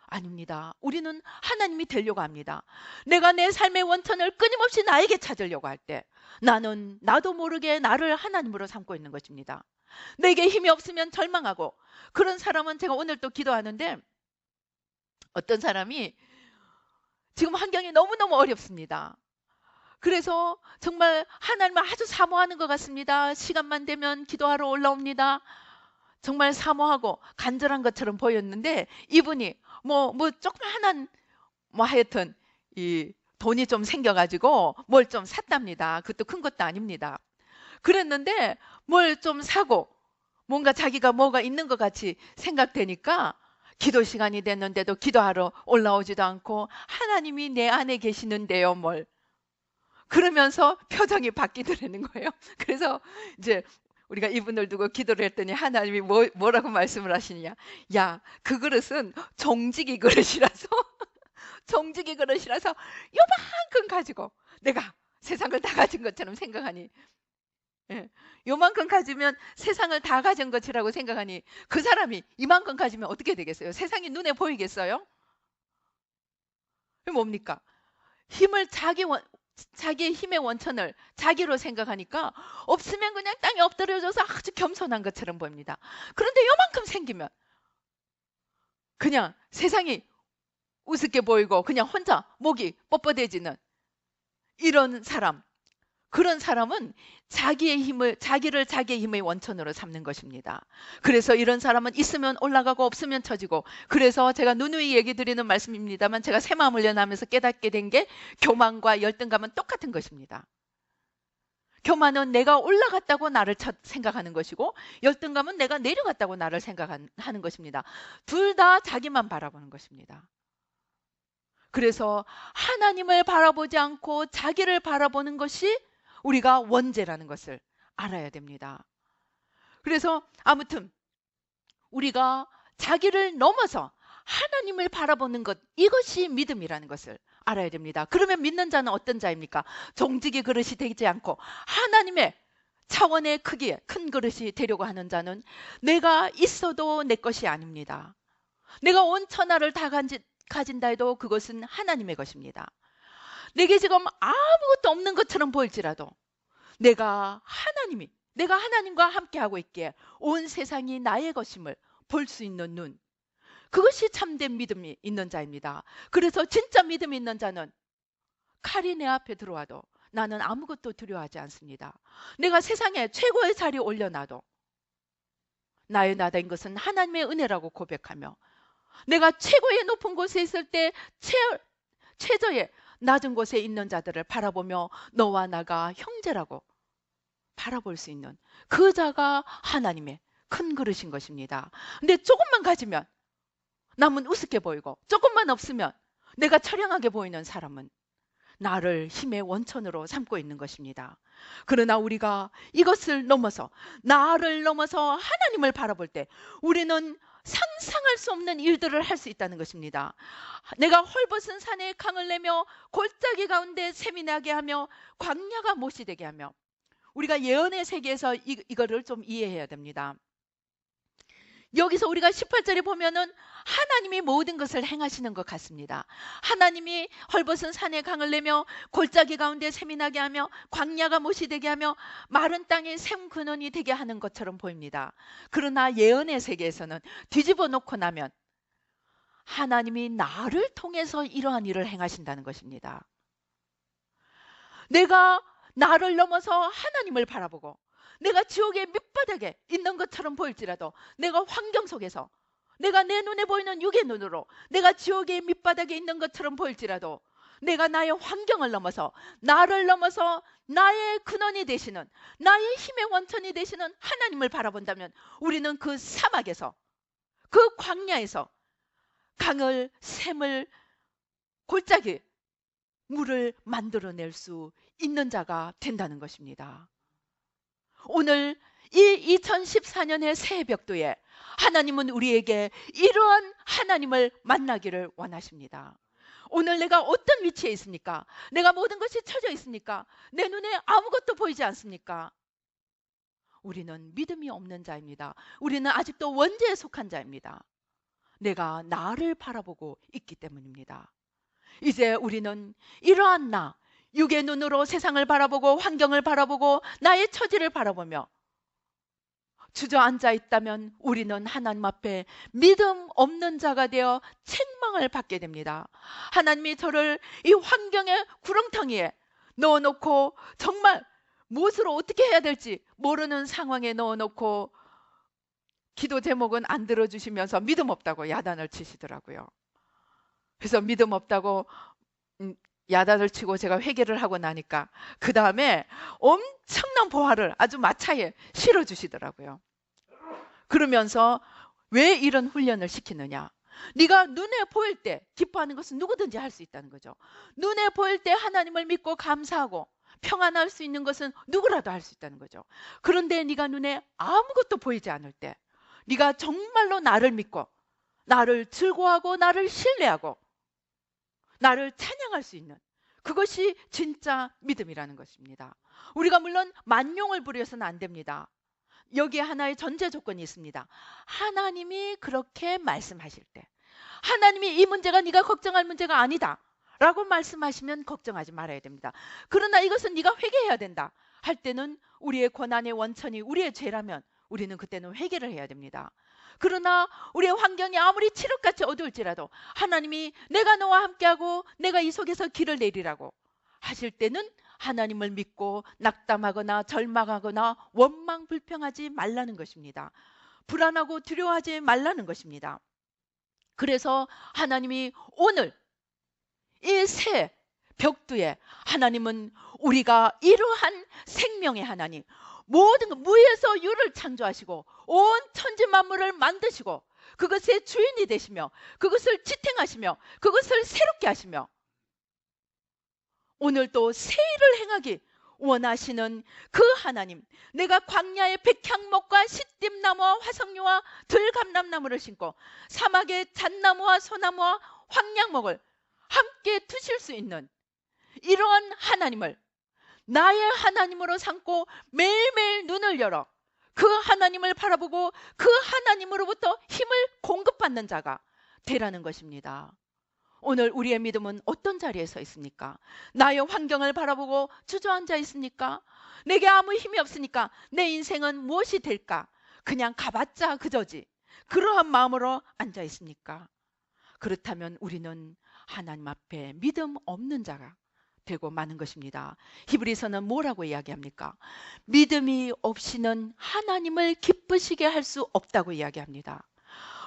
아닙니다. 우리는 하나님이 되려고 합니다. 내가 내 삶의 원천을 끊임없이 나에게 찾으려고 할 때 나는 나도 모르게 나를 하나님으로 삼고 있는 것입니다. 내게 힘이 없으면 절망하고, 그런 사람은 제가 오늘 또 기도하는데, 어떤 사람이 지금 환경이 너무너무 어렵습니다. 그래서 정말 하나님을 아주 사모하는 것 같습니다. 시간만 되면 기도하러 올라옵니다. 정말 사모하고 간절한 것처럼 보였는데, 이분이 조그만한 하여튼 이 돈이 좀 생겨가지고 뭘 좀 샀답니다. 그것도 큰 것도 아닙니다. 그랬는데 뭘 좀 사고 뭔가 자기가 뭐가 있는 것 같이 생각되니까 기도 시간이 됐는데도 기도하러 올라오지도 않고, 하나님이 내 안에 계시는데요 그러면서 표정이 바뀌더라는 거예요. 그래서 이제 우리가 이분을 두고 기도를 했더니 하나님이 뭐라고 말씀을 하시느냐, 야, 그 그릇은 종지기 그릇이라서 종지기 그릇이라서 요만큼 가지고 내가 세상을 다 가진 것처럼 생각하니, 요만큼 가지면 세상을 다 가진 것이라고 생각하니, 그 사람이 이만큼 가지면 어떻게 되겠어요? 세상이 눈에 보이겠어요? 뭡니까? 자기의 힘의 원천을 자기로 생각하니까 없으면 그냥 땅에 엎드려져서 아주 겸손한 것처럼 보입니다. 그런데 요만큼 생기면 그냥 세상이 우습게 보이고 그냥 혼자 목이 뻣뻣해지는 이런 사람, 그런 사람은 자기를 자기의 힘의 원천으로 삼는 것입니다. 그래서 이런 사람은 있으면 올라가고 없으면 처지고, 그래서 제가 누누이 얘기 드리는 말씀입니다만, 제가 새마음 훈련하면서 깨닫게 된 게, 교만과 열등감은 똑같은 것입니다. 교만은 내가 올라갔다고 나를 생각하는 것이고, 열등감은 내가 내려갔다고 나를 생각하는 것입니다. 둘 다 자기만 바라보는 것입니다. 그래서 하나님을 바라보지 않고 자기를 바라보는 것이 우리가 원죄라는 것을 알아야 됩니다. 그래서 아무튼 우리가 자기를 넘어서 하나님을 바라보는 것, 이것이 믿음이라는 것을 알아야 됩니다. 그러면 믿는 자는 어떤 자입니까? 종지기 그릇이 되지 않고 하나님의 차원의 크기에 큰 그릇이 되려고 하는 자는 내가 있어도 내 것이 아닙니다. 내가 온 천하를 다 가진다 해도 그것은 하나님의 것입니다. 내게 지금 아무것도 없는 것처럼 보일지라도 내가 하나님과 함께하고 있기에 온 세상이 나의 것임을 볼 수 있는 눈, 그것이 참된 믿음이 있는 자입니다. 그래서 진짜 믿음이 있는 자는 칼이 내 앞에 들어와도 나는 아무것도 두려워하지 않습니다. 내가 세상에 최고의 자리에 올려놔도 나의 나된 것은 하나님의 은혜라고 고백하며, 내가 최고의 높은 곳에 있을 때 최저의 낮은 곳에 있는 자들을 바라보며 너와 나가 형제라고 바라볼 수 있는 그 자가 하나님의 큰 그릇인 것입니다. 근데 조금만 가지면 남은 우습게 보이고, 조금만 없으면 내가 처량하게 보이는 사람은 나를 힘의 원천으로 삼고 있는 것입니다. 그러나 우리가 이것을 넘어서, 나를 넘어서 하나님을 바라볼 때 우리는 상상할 수 없는 일들을 할 수 있다는 것입니다. 내가 헐벗은 산에 강을 내며 골짜기 가운데 샘이 나게 하며 광야가 못이 되게 하며, 우리가 예언의 세계에서 이거를 좀 이해해야 됩니다. 여기서 우리가 18절에 보면은 하나님이 모든 것을 행하시는 것 같습니다. 하나님이 헐벗은 산에 강을 내며 골짜기 가운데 샘이 나게 하며 광야가 못이 되게 하며 마른 땅에 샘 근원이 되게 하는 것처럼 보입니다. 그러나 예언의 세계에서는 뒤집어 놓고 나면 하나님이 나를 통해서 이러한 일을 행하신다는 것입니다. 내가 나를 넘어서 하나님을 바라보고 내가 지옥의 밑바닥에 있는 것처럼 보일지라도, 내가 환경 속에서 내가 내 눈에 보이는 육의 눈으로 내가 지옥의 밑바닥에 있는 것처럼 보일지라도 내가 나의 환경을 넘어서 나를 넘어서 나의 근원이 되시는 나의 힘의 원천이 되시는 하나님을 바라본다면 우리는 그 사막에서 그 광야에서 강을 샘을 골짜기 물을 만들어낼 수 있는 자가 된다는 것입니다. 오늘 이 2014년의 새벽도에 하나님은 우리에게 이러한 하나님을 만나기를 원하십니다. 오늘 내가 어떤 위치에 있습니까? 내가 모든 것이 쳐져 있습니까? 내 눈에 아무것도 보이지 않습니까? 우리는 믿음이 없는 자입니다. 우리는 아직도 원죄에 속한 자입니다. 내가 나를 바라보고 있기 때문입니다. 이제 우리는 이러한 나, 육의 눈으로 세상을 바라보고 환경을 바라보고 나의 처지를 바라보며 주저앉아 있다면 우리는 하나님 앞에 믿음 없는 자가 되어 책망을 받게 됩니다. 하나님이 저를 이 환경의 구렁텅이에 넣어놓고 정말 무엇으로 어떻게 해야 될지 모르는 상황에 넣어놓고 기도 제목은 안 들어주시면서 믿음 없다고 야단을 치시더라고요. 그래서 믿음 없다고 야단을 치고 제가 회개를 하고 나니까 그 다음에 엄청난 보화를 아주 마차에 실어주시더라고요. 그러면서 왜 이런 훈련을 시키느냐? 네가 눈에 보일 때 기뻐하는 것은 누구든지 할 수 있다는 거죠. 눈에 보일 때 하나님을 믿고 감사하고 평안할 수 있는 것은 누구라도 할 수 있다는 거죠. 그런데 네가 눈에 아무것도 보이지 않을 때 네가 정말로 나를 믿고 나를 즐거워하고 나를 신뢰하고 나를 찬양할 수 있는 그것이 진짜 믿음이라는 것입니다. 우리가 물론 만용을 부려서는 안 됩니다. 여기에 하나의 전제 조건이 있습니다. 하나님이 그렇게 말씀하실 때, 하나님이 이 문제가 네가 걱정할 문제가 아니다 라고 말씀하시면 걱정하지 말아야 됩니다. 그러나 이것은 네가 회개해야 된다 할 때는 우리의 고난의 원천이 우리의 죄라면 우리는 그때는 회개를 해야 됩니다. 그러나 우리의 환경이 아무리 칠흑같이 어두울지라도 하나님이 내가 너와 함께하고 내가 이 속에서 길을 내리라고 하실 때는 하나님을 믿고 낙담하거나 절망하거나 원망 불평하지 말라는 것입니다. 불안하고 두려워하지 말라는 것입니다. 그래서 하나님이 오늘 이 새 벽두에 하나님은 우리가 이러한 생명의 하나님, 모든 것 무에서 유를 창조하시고 온 천지 만물을 만드시고 그것의 주인이 되시며 그것을 지탱하시며 그것을 새롭게 하시며 오늘 또 새 일을 행하기 원하시는 그 하나님, 내가 광야의 백향목과 시띠나무와 화석류와 들감람나무를 심고 사막의 잣나무와 소나무와 황량목을 함께 두실 수 있는 이러한 하나님을 나의 하나님으로 삼고 매일매일 눈을 열어 그 하나님을 바라보고 그 하나님으로부터 힘을 공급받는 자가 되라는 것입니다. 오늘 우리의 믿음은 어떤 자리에 서 있습니까? 나의 환경을 바라보고 주저앉아 있습니까? 내게 아무 힘이 없으니까 내 인생은 무엇이 될까? 그냥 가봤자 그저지. 그러한 마음으로 앉아 있습니까? 그렇다면 우리는 하나님 앞에 믿음 없는 자가 되고 마는 것입니다. 히브리서는 뭐라고 이야기합니까? 믿음이 없이는 하나님을 기쁘시게 할 수 없다고 이야기합니다.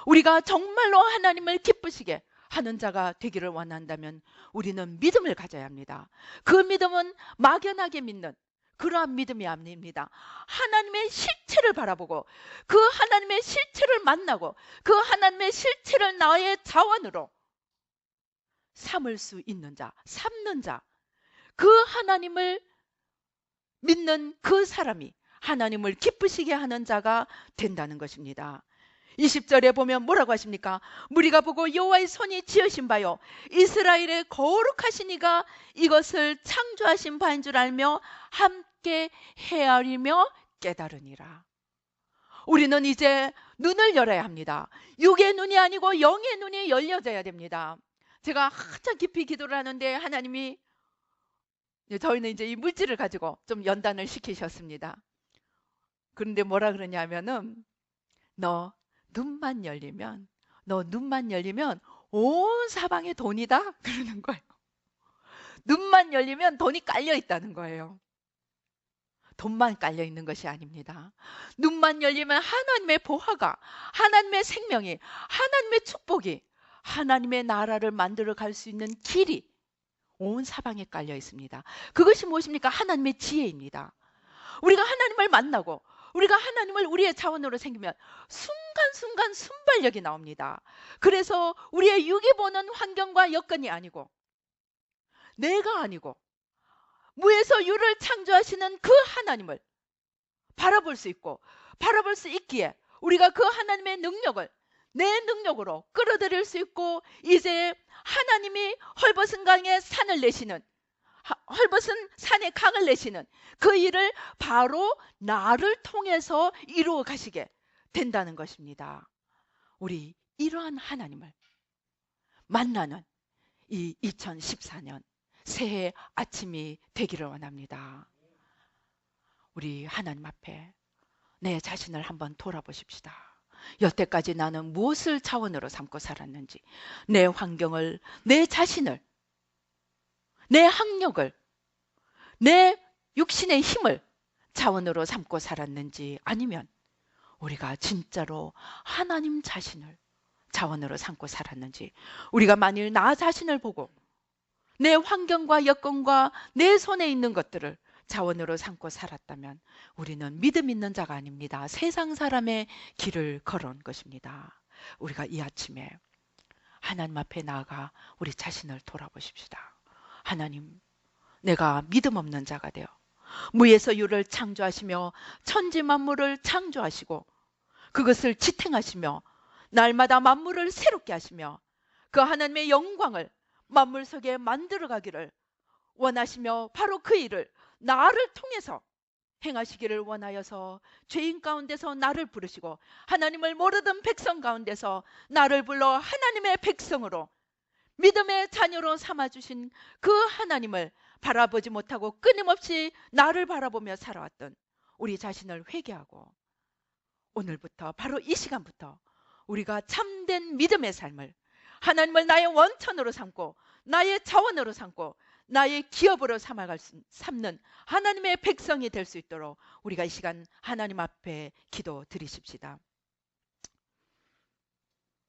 우리가 정말로 하나님을 기쁘시게 하는 자가 되기를 원한다면 우리는 믿음을 가져야 합니다. 그 믿음은 막연하게 믿는 그러한 믿음이 아닙니다. 하나님의 실체를 바라보고 그 하나님의 실체를 만나고 그 하나님의 실체를 나의 자원으로 삼을 수 있는 자, 삼는 자, 그 하나님을 믿는 그 사람이 하나님을 기쁘시게 하는 자가 된다는 것입니다. 20절에 보면 뭐라고 하십니까? 무리가 보고 여호와의 손이 지으신 바요 이스라엘의 거룩하신 이가 이것을 창조하신 바인 줄 알며 함께 헤아리며 깨달으니라. 우리는 이제 눈을 열어야 합니다. 육의 눈이 아니고 영의 눈이 열려져야 됩니다. 제가 한참 깊이 기도를 하는데 하나님이 저희는 이제 이 물질을 가지고 좀 연단을 시키셨습니다. 그런데 뭐라 그러냐면은 너 눈만 열리면 온 사방에 돈이다 그러는 거예요. 눈만 열리면 돈이 깔려 있다는 거예요. 돈만 깔려 있는 것이 아닙니다. 눈만 열리면 하나님의 보화가, 하나님의 생명이, 하나님의 축복이, 하나님의 나라를 만들어 갈 수 있는 길이 온 사방에 깔려 있습니다. 그것이 무엇입니까? 하나님의 지혜입니다. 우리가 하나님을 만나고 우리가 하나님을 우리의 자원으로 생기면 순간순간 순발력이 나옵니다. 그래서 우리의 육이 보는 환경과 여건이 아니고, 내가 아니고 무에서 유를 창조하시는 그 하나님을 바라볼 수 있고, 바라볼 수 있기에 우리가 그 하나님의 능력을 내 능력으로 끌어들일 수 있고, 이제 하나님이 헐벗은 강에 산을 내시는, 헐벗은 산에 강을 내시는 그 일을 바로 나를 통해서 이루어 가시게 된다는 것입니다. 우리 이러한 하나님을 만나는 이 2014년 새해 아침이 되기를 원합니다. 우리 하나님 앞에 내 자신을 한번 돌아보십시다. 여태까지 나는 무엇을 자원으로 삼고 살았는지, 내 환경을, 내 자신을, 내 학력을, 내 육신의 힘을 자원으로 삼고 살았는지, 아니면 우리가 진짜로 하나님 자신을 자원으로 삼고 살았는지, 우리가 만일 나 자신을 보고 내 환경과 여건과 내 손에 있는 것들을 자원으로 삼고 살았다면 우리는 믿음 있는 자가 아닙니다. 세상 사람의 길을 걸어온 것입니다. 우리가 이 아침에 하나님 앞에 나아가 우리 자신을 돌아보십시다. 하나님, 내가 믿음 없는 자가 되어 무에서 유를 창조하시며 천지 만물을 창조하시고 그것을 지탱하시며 날마다 만물을 새롭게 하시며 그 하나님의 영광을 만물 속에 만들어 가기를 원하시며, 바로 그 일을 나를 통해서 행하시기를 원하여서 죄인 가운데서 나를 부르시고 하나님을 모르던 백성 가운데서 나를 불러 하나님의 백성으로, 믿음의 자녀로 삼아주신 그 하나님을 바라보지 못하고 끊임없이 나를 바라보며 살아왔던 우리 자신을 회개하고, 오늘부터, 바로 이 시간부터 우리가 참된 믿음의 삶을, 하나님을 나의 원천으로 삼고 나의 자원으로 삼고 나의 기업으로 삼는 하나님의 백성이 될 수 있도록 우리가 이 시간 하나님 앞에 기도 드리십시다.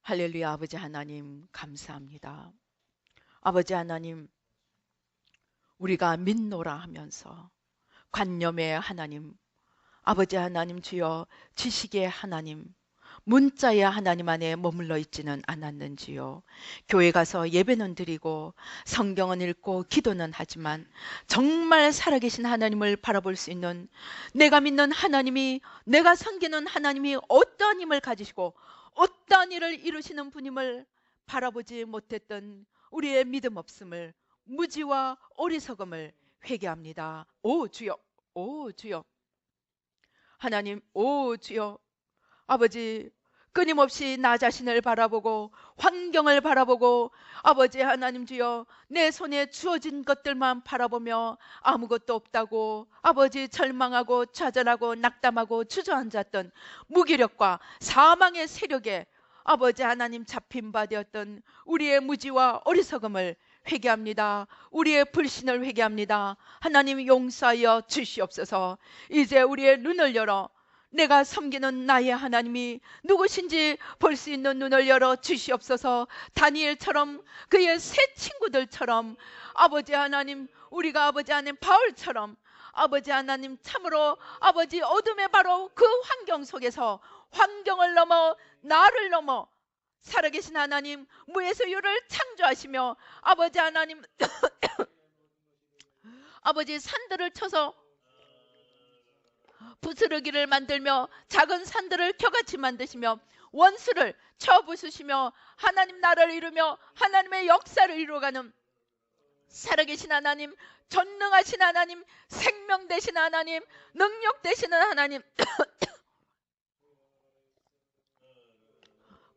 할렐루야. 아버지 하나님 감사합니다. 아버지 하나님, 우리가 믿노라 하면서 관념의 하나님, 아버지 하나님, 주여 지식의 하나님, 문자의 하나님 안에 머물러 있지는 않았는지요. 교회 가서 예배는 드리고 성경은 읽고 기도는 하지만 정말 살아계신 하나님을 바라볼 수 있는, 내가 믿는 하나님이, 내가 섬기는 하나님이 어떠한 힘을 가지시고 어떠한 일을 이루시는 분임을 바라보지 못했던 우리의 믿음 없음을, 무지와 어리석음을 회개합니다. 오 주여, 오 주여, 하나님, 오 주여. 아버지, 끊임없이 나 자신을 바라보고 환경을 바라보고 아버지 하나님 주여 내 손에 주어진 것들만 바라보며 아무것도 없다고 아버지 절망하고 좌절하고 낙담하고 주저앉았던 무기력과 사망의 세력에 아버지 하나님 잡힌 바 되었던 우리의 무지와 어리석음을 회개합니다. 우리의 불신을 회개합니다. 하나님 용서하여 주시옵소서. 이제 우리의 눈을 열어 내가 섬기는 나의 하나님이 누구신지 볼 수 있는 눈을 열어 주시옵소서. 다니엘처럼, 그의 세 친구들처럼, 아버지 하나님, 우리가 아버지 하나님 바울처럼, 아버지 하나님 참으로 아버지 어둠의 바로 그 환경 속에서 환경을 넘어 나를 넘어 살아계신 하나님, 무에서 유를 창조하시며 아버지 하나님 아버지 산들을 쳐서 부스러기를 만들며 작은 산들을 겨같이 만드시며 원수를 쳐 부수시며 하나님 나라를 이루며 하나님의 역사를 이루어가는 살아계신 하나님, 전능하신 하나님, 생명 되신 하나님, 능력 되시는 하나님,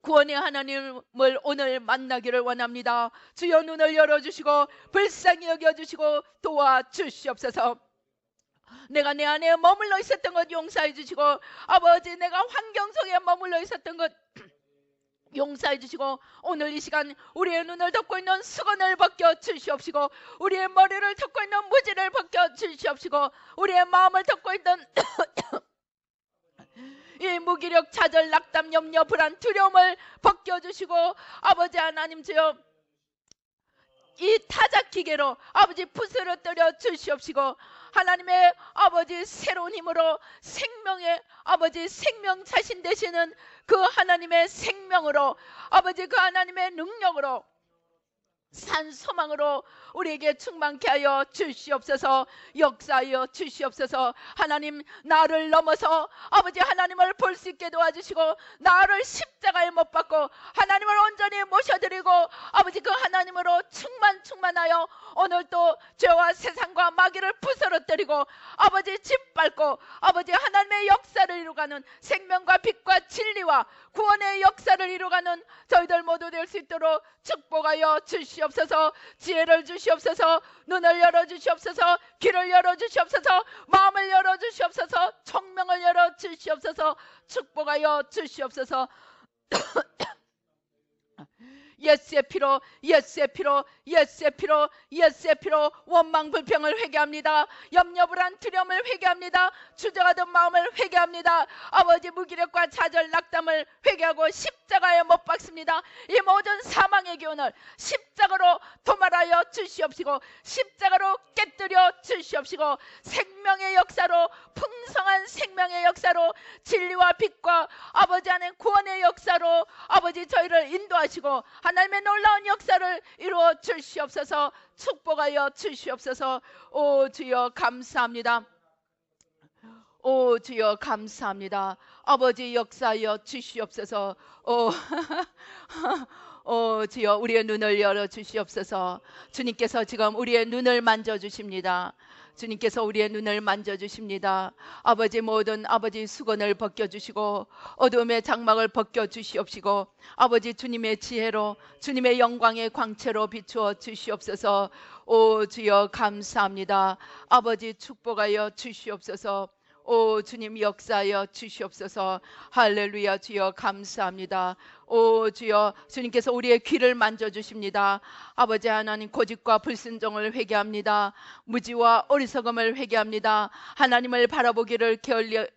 구원의 하나님을 오늘 만나기를 원합니다. 주여 눈을 열어주시고 불쌍히 여겨주시고 도와주시옵소서. 내가 내 안에 머물러 있었던 것 용서해 주시고 아버지, 내가 환경 속에 머물러 있었던 것 용서해 주시고 오늘 이 시간 우리의 눈을 덮고 있는 수건을 벗겨 주시옵시고 우리의 머리를 덮고 있는 무지를 벗겨 주시옵시고 우리의 마음을 덮고 있던 이 무기력, 좌절, 낙담, 염려, 불안, 두려움을 벗겨주시고 아버지 하나님 주여 이 타작 기계로 아버지 부스러뜨려 주시옵시고 하나님의 아버지 새로운 힘으로 생명의 아버지 생명 자신 되시는 그 하나님의 생명으로 아버지 그 하나님의 능력으로 산 소망으로 우리에게 충만케 하여 주시옵소서. 역사하여 주시옵소서. 하나님 나를 넘어서 아버지 하나님을 볼 수 있게 도와주시고 나를 십자가에 못 박고 하나님을 온전히 모셔드리고 아버지 그 하나님으로 충만하여 오늘 또 죄와 세상과 마귀를 부스러뜨리고 아버지 짓밟고 아버지 하나님의 역사를 이루가는 생명과 빛과 진리와 구원의 역사를 이루가는 저희들 모두 될 수 있도록 축복하여 주시옵소서. 지혜를 주시옵소서. 눈을 열어주시옵소서. 귀를 열어주시옵소서. 마음을 열어주시옵소서. 총명을 열어주시옵소서. 축복하여 주시옵소서. 예수의 피로 예수의 피로 예수의 피로 예수의 피로 원망 불평을 회개합니다. 염려 불안 두려움을 회개합니다. 주저하던 마음을 회개합니다. 아버지 무기력과 좌절 낙담을 회개하고 십자가에 못 박습니다. 이 모든 사망의 기운을 십자가로 도말하여 주시옵시고 십자가로 깨뜨려 주시옵시고 생명의 역사로 풍성한 생명의 역사로 진리와 빛과 아버지 안에 구원의 역사로 아버지 저희를 인도하시고 하나님의 놀라운 역사를 이루어 주시옵소서. 축복하여 주시옵소서. 오 주여 감사합니다. 오 주여 감사합니다. 아버지 역사하여 주시옵소서. 오 주여 우리의 눈을 열어 주시옵소서. 주님께서 지금 우리의 눈을 만져주십니다. 주님께서 우리의 눈을 만져주십니다. 아버지 모든 아버지 수건을 벗겨주시고 어둠의 장막을 벗겨주시옵시고 아버지 주님의 지혜로 주님의 영광의 광채로 비추어 주시옵소서. 오 주여 감사합니다. 아버지 축복하여 주시옵소서. 오 주님 역사하여 주시옵소서. 할렐루야. 주여 감사합니다. 오 주여 주님께서 우리의 귀를 만져주십니다. 아버지 하나님 고집과 불순종을 회개합니다. 무지와 어리석음을 회개합니다. 하나님을 바라보기를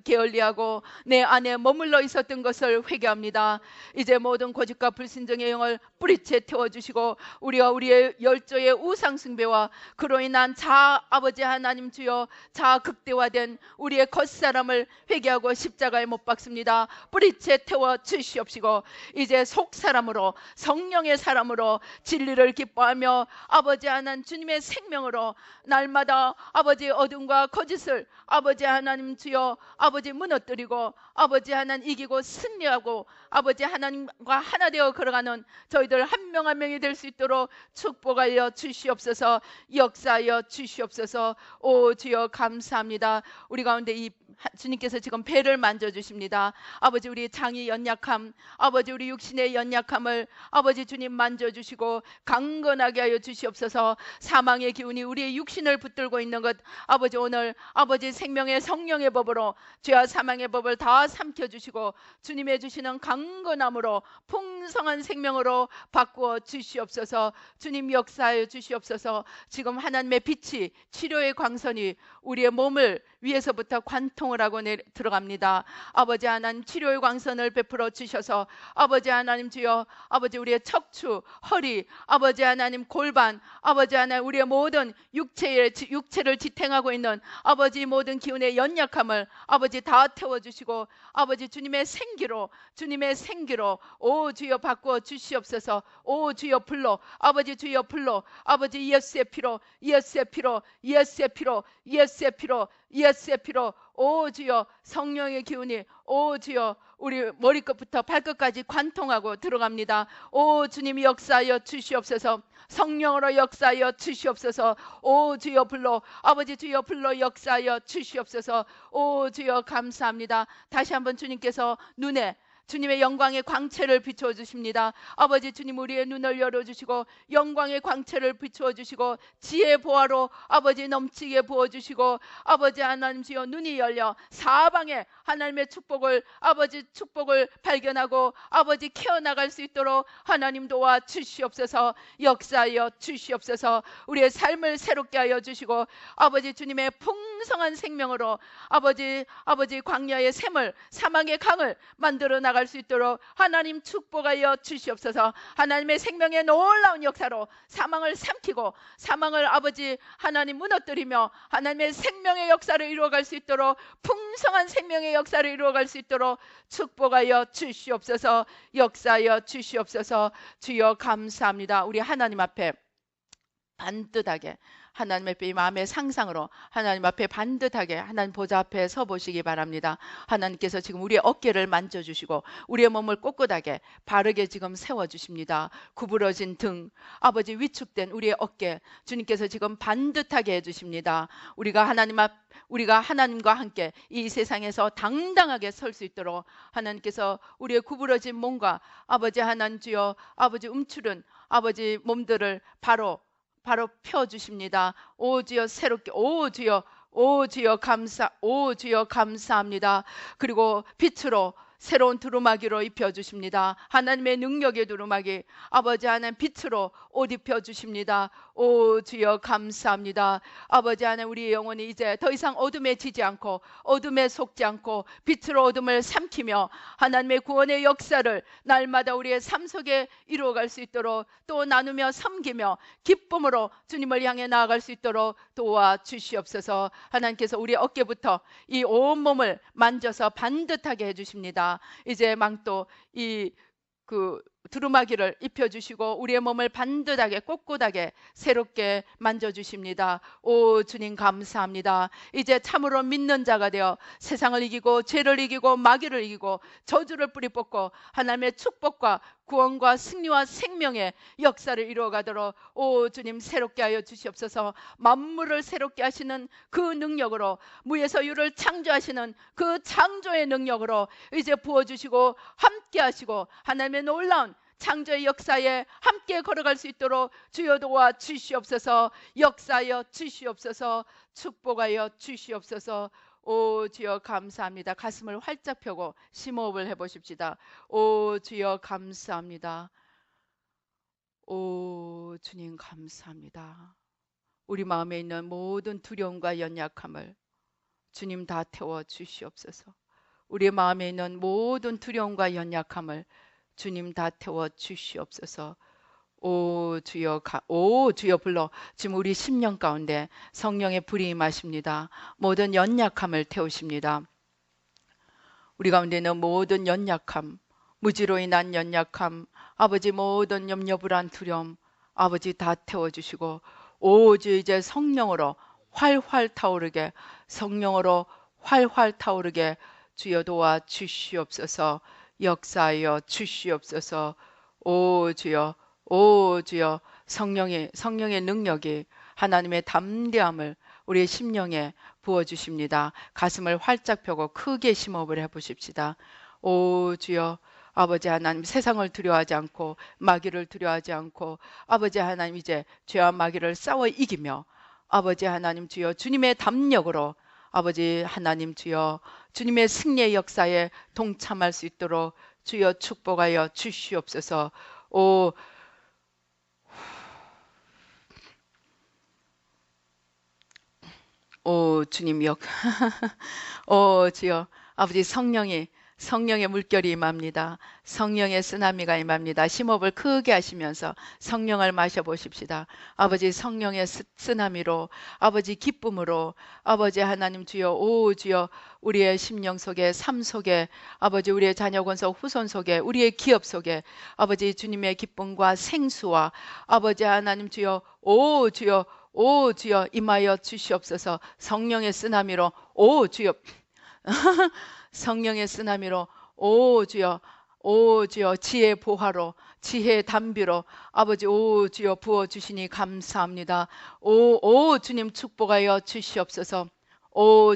게을리하고 내 안에 머물러 있었던 것을 회개합니다. 이제 모든 고집과 불순종의 영을 뿌리채 태워주시고 우리와 우리의 열조의 우상숭배와 그로 인한 자아 아버지 하나님 주여 자아 극대화된 우리의 겉사람을 회개하고 십자가에 못 박습니다. 뿌리채 태워 주시옵시고 이제 속사람으로 성령의 사람으로 진리를 기뻐하며 아버지 하나님 주님의 생명으로 날마다 아버지 어둠과 거짓을 아버지 하나님 주여 아버지 무너뜨리고 아버지 하나님 이기고 승리하고 아버지 하나님과 하나 되어 걸어가는 저희들 한 명 한 명이 될 수 있도록 축복하여 주시옵소서. 역사하여 주시옵소서. 오 주여 감사합니다. 우리 가운데 이 주님께서 지금 배를 만져주십니다. 아버지 우리 장이 연약함 아버지 우리 육신의 연약함을 아버지 주님 만져주시고 강건하게 하여 주시옵소서. 사망의 기운이 우리의 육신을 붙들고 있는 것 아버지 오늘 아버지 생명의 성령의 법으로 죄와 사망의 법을 다 삼켜주시고 주님의 주시는 강건함으로 풍성한 생명으로 바꾸어 주시옵소서. 주님 역사하여 주시옵소서. 지금 하나님의 빛이 치료의 광선이 우리의 몸을 위에서부터 관통을 하고 들어갑니다. 아버지 하나님 치료의 광선을 베풀어 주셔서 아버지 하나님 주여 아버지 우리의 척추 허리 아버지 하나님 골반 아버지 하나님 우리의 모든 육체를 지탱하고 있는 아버지 모든 기운의 연약함을 아버지 다 태워주시고 아버지 주님의 생기로 오 주여 바꾸어 주시옵소서. 오 주여 불로 아버지 주여 불로 아버지 예수의 피로 예수의 피로 예수의 피로 예수의 피로 예수의 피로 오 주여 성령의 기운이 오 주여 우리 머리끝부터 발끝까지 관통하고 들어갑니다. 오 주님이 역사하여 주시옵소서. 성령으로 역사하여 주시옵소서. 오 주여 불로 아버지 주여 불로 역사하여 주시옵소서. 오 주여 감사합니다. 다시 한번 주님께서 눈에 주님의 영광의 광채를 비추어 주십니다. 아버지 주님, 우리의 눈을 열어주시고 영광의 광채를 비추어 주시고 지혜의 보화로 아버지 넘치게 부어주시고, 아버지 하나님 주여 눈이 열려 사방에 하나님의 축복을, 아버지 축복을 발견하고 아버지 키워나갈 수 있도록 하나님 도와 주시옵소서. 역사하여 주시옵소서. 우리의 삶을 새롭게 하여 주시고 아버지 주님의 풍성한 생명으로 아버지 광야의 샘을, 사막의 강을 만들어 나갈 수 있도록 하나님 축복하여 주시옵소서. 하나님의 생명의 놀라운 역사로 사망을 삼키고 사망을 아버지 하나님 무너뜨리며 하나님의 생명의 역사를 이루어갈 수 있도록, 풍성한 생명의 역사를 이루어갈 수 있도록 축복하여 주시옵소서. 역사하여 주시옵소서. 주여 감사합니다. 우리 하나님 앞에 반듯하게, 하나님 앞에 이 마음의 상상으로 하나님 앞에 반듯하게 하나님 보좌 앞에 서 보시기 바랍니다. 하나님께서 지금 우리의 어깨를 만져주시고 우리의 몸을 꼿꼿하게 바르게 지금 세워주십니다. 구부러진 등, 아버지 위축된 우리의 어깨, 주님께서 지금 반듯하게 해주십니다. 우리가 하나님과 함께 이 세상에서 당당하게 설 수 있도록 하나님께서 우리의 구부러진 몸과 아버지 하나님 주여 아버지 움츠른 아버지 몸들을 바로 펴주십니다. 오 주여 새롭게, 오 주여 감사합니다. 그리고 빛으로 새로운 두루마기로 입혀주십니다. 하나님의 능력의 두루마기, 아버지 하나님 빛으로 옷 입혀주십니다. 오 주여 감사합니다. 아버지 하나님, 우리의 영혼이 이제 더 이상 어둠에 지지 않고 어둠에 속지 않고 빛으로 어둠을 삼키며 하나님의 구원의 역사를 날마다 우리의 삶 속에 이루어갈 수 있도록, 또 나누며 섬기며 기쁨으로 주님을 향해 나아갈 수 있도록 도와주시옵소서. 하나님께서 우리 어깨부터 이 온몸을 만져서 반듯하게 해주십니다. 이제 망토 두루마기를 입혀주시고 우리의 몸을 반듯하게 꼿꼿하게 새롭게 만져주십니다. 오 주님 감사합니다. 이제 참으로 믿는 자가 되어 세상을 이기고 죄를 이기고 마귀를 이기고 저주를 뿌리 뽑고 하나님의 축복과 구원과 승리와 생명의 역사를 이루어가도록 오 주님 새롭게 하여 주시옵소서. 만물을 새롭게 하시는 그 능력으로, 무에서 유를 창조하시는 그 창조의 능력으로 이제 부어주시고 함께 하시고 하나님의 놀라운 창조의 역사에 함께 걸어갈 수 있도록 주여 도와 주시옵소서. 역사하여 주시옵소서. 축복하여 주시옵소서. 오 주여 감사합니다. 가슴을 활짝 펴고 심호흡을 해보십시다. 오 주여 감사합니다. 오 주님 감사합니다. 우리 마음에 있는 모든 두려움과 연약함을 주님 다 태워 주시옵소서. 우리 마음에 있는 모든 두려움과 연약함을 주님 다 태워 주시옵소서. 오 주여 불러 지금 우리 심령 가운데 성령의 불이 임하십니다. 모든 연약함을 태우십니다. 우리 가운데 있는 모든 연약함, 무지로 인한 연약함, 아버지 모든 염려 불안 두려움 아버지 다 태워주시고 오 주 이제 성령으로 활활 타오르게, 성령으로 활활 타오르게 주여 도와 주시옵소서. 역사하여 주시옵소서. 오 주여 성령의 능력이, 하나님의 담대함을 우리의 심령에 부어주십니다. 가슴을 활짝 펴고 크게 심호흡을 해보십시다. 오 주여 아버지 하나님, 세상을 두려워하지 않고 마귀를 두려워하지 않고 아버지 하나님 이제 죄와 마귀를 싸워 이기며 아버지 하나님 주여 주님의 담력으로 아버지 하나님 주여 주님의 승리의 역사에 동참할 수 있도록 주여 축복하여 주시옵소서. 오 주님 오 주여 아버지 성령의 물결이 임합니다. 성령의 쓰나미가 임합니다. 심호흡을 크게 하시면서 성령을 마셔보십시다. 아버지 성령의 쓰나미로, 아버지 기쁨으로, 아버지 하나님 주여 오 주여 우리의 심령 속에, 삶 속에, 아버지 우리의 자녀권 속, 후손 속에, 우리의 기업 속에 아버지 주님의 기쁨과 생수와 아버지 하나님 주여 오 주여 임하여 주시옵소서. 성령의 쓰나미로 오 주여 성령의 쓰나미로 오 주여 지혜의 보화로, 지혜의 담비로 아버지 오 주여 부어주시니 감사합니다. 오 주님 축복하여 주시옵소서. 오,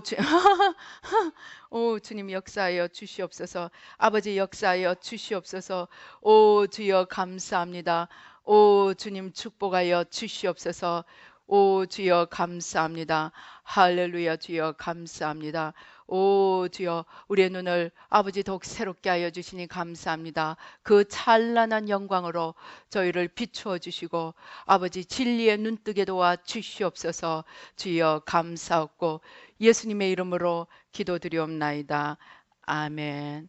오, 주님 역사하여 주시옵소서. 아버지 역사하여 주시옵소서. 오, 주여 감사합니다. 오, 주님 축복하여 주시옵소서. 오, 주여 감사합니다. 할렐루야, 주여 감사합니다. 오, 주여 우리의 눈을 아버지 더욱 새롭게 하여 주시니 감사합니다. 그 찬란한 영광으로 저희를 비추어 주시고 아버지 진리의 눈뜨게 도와 주시옵소서. 주여 감사하고 예수님의 이름으로 기도드리옵나이다. 아멘.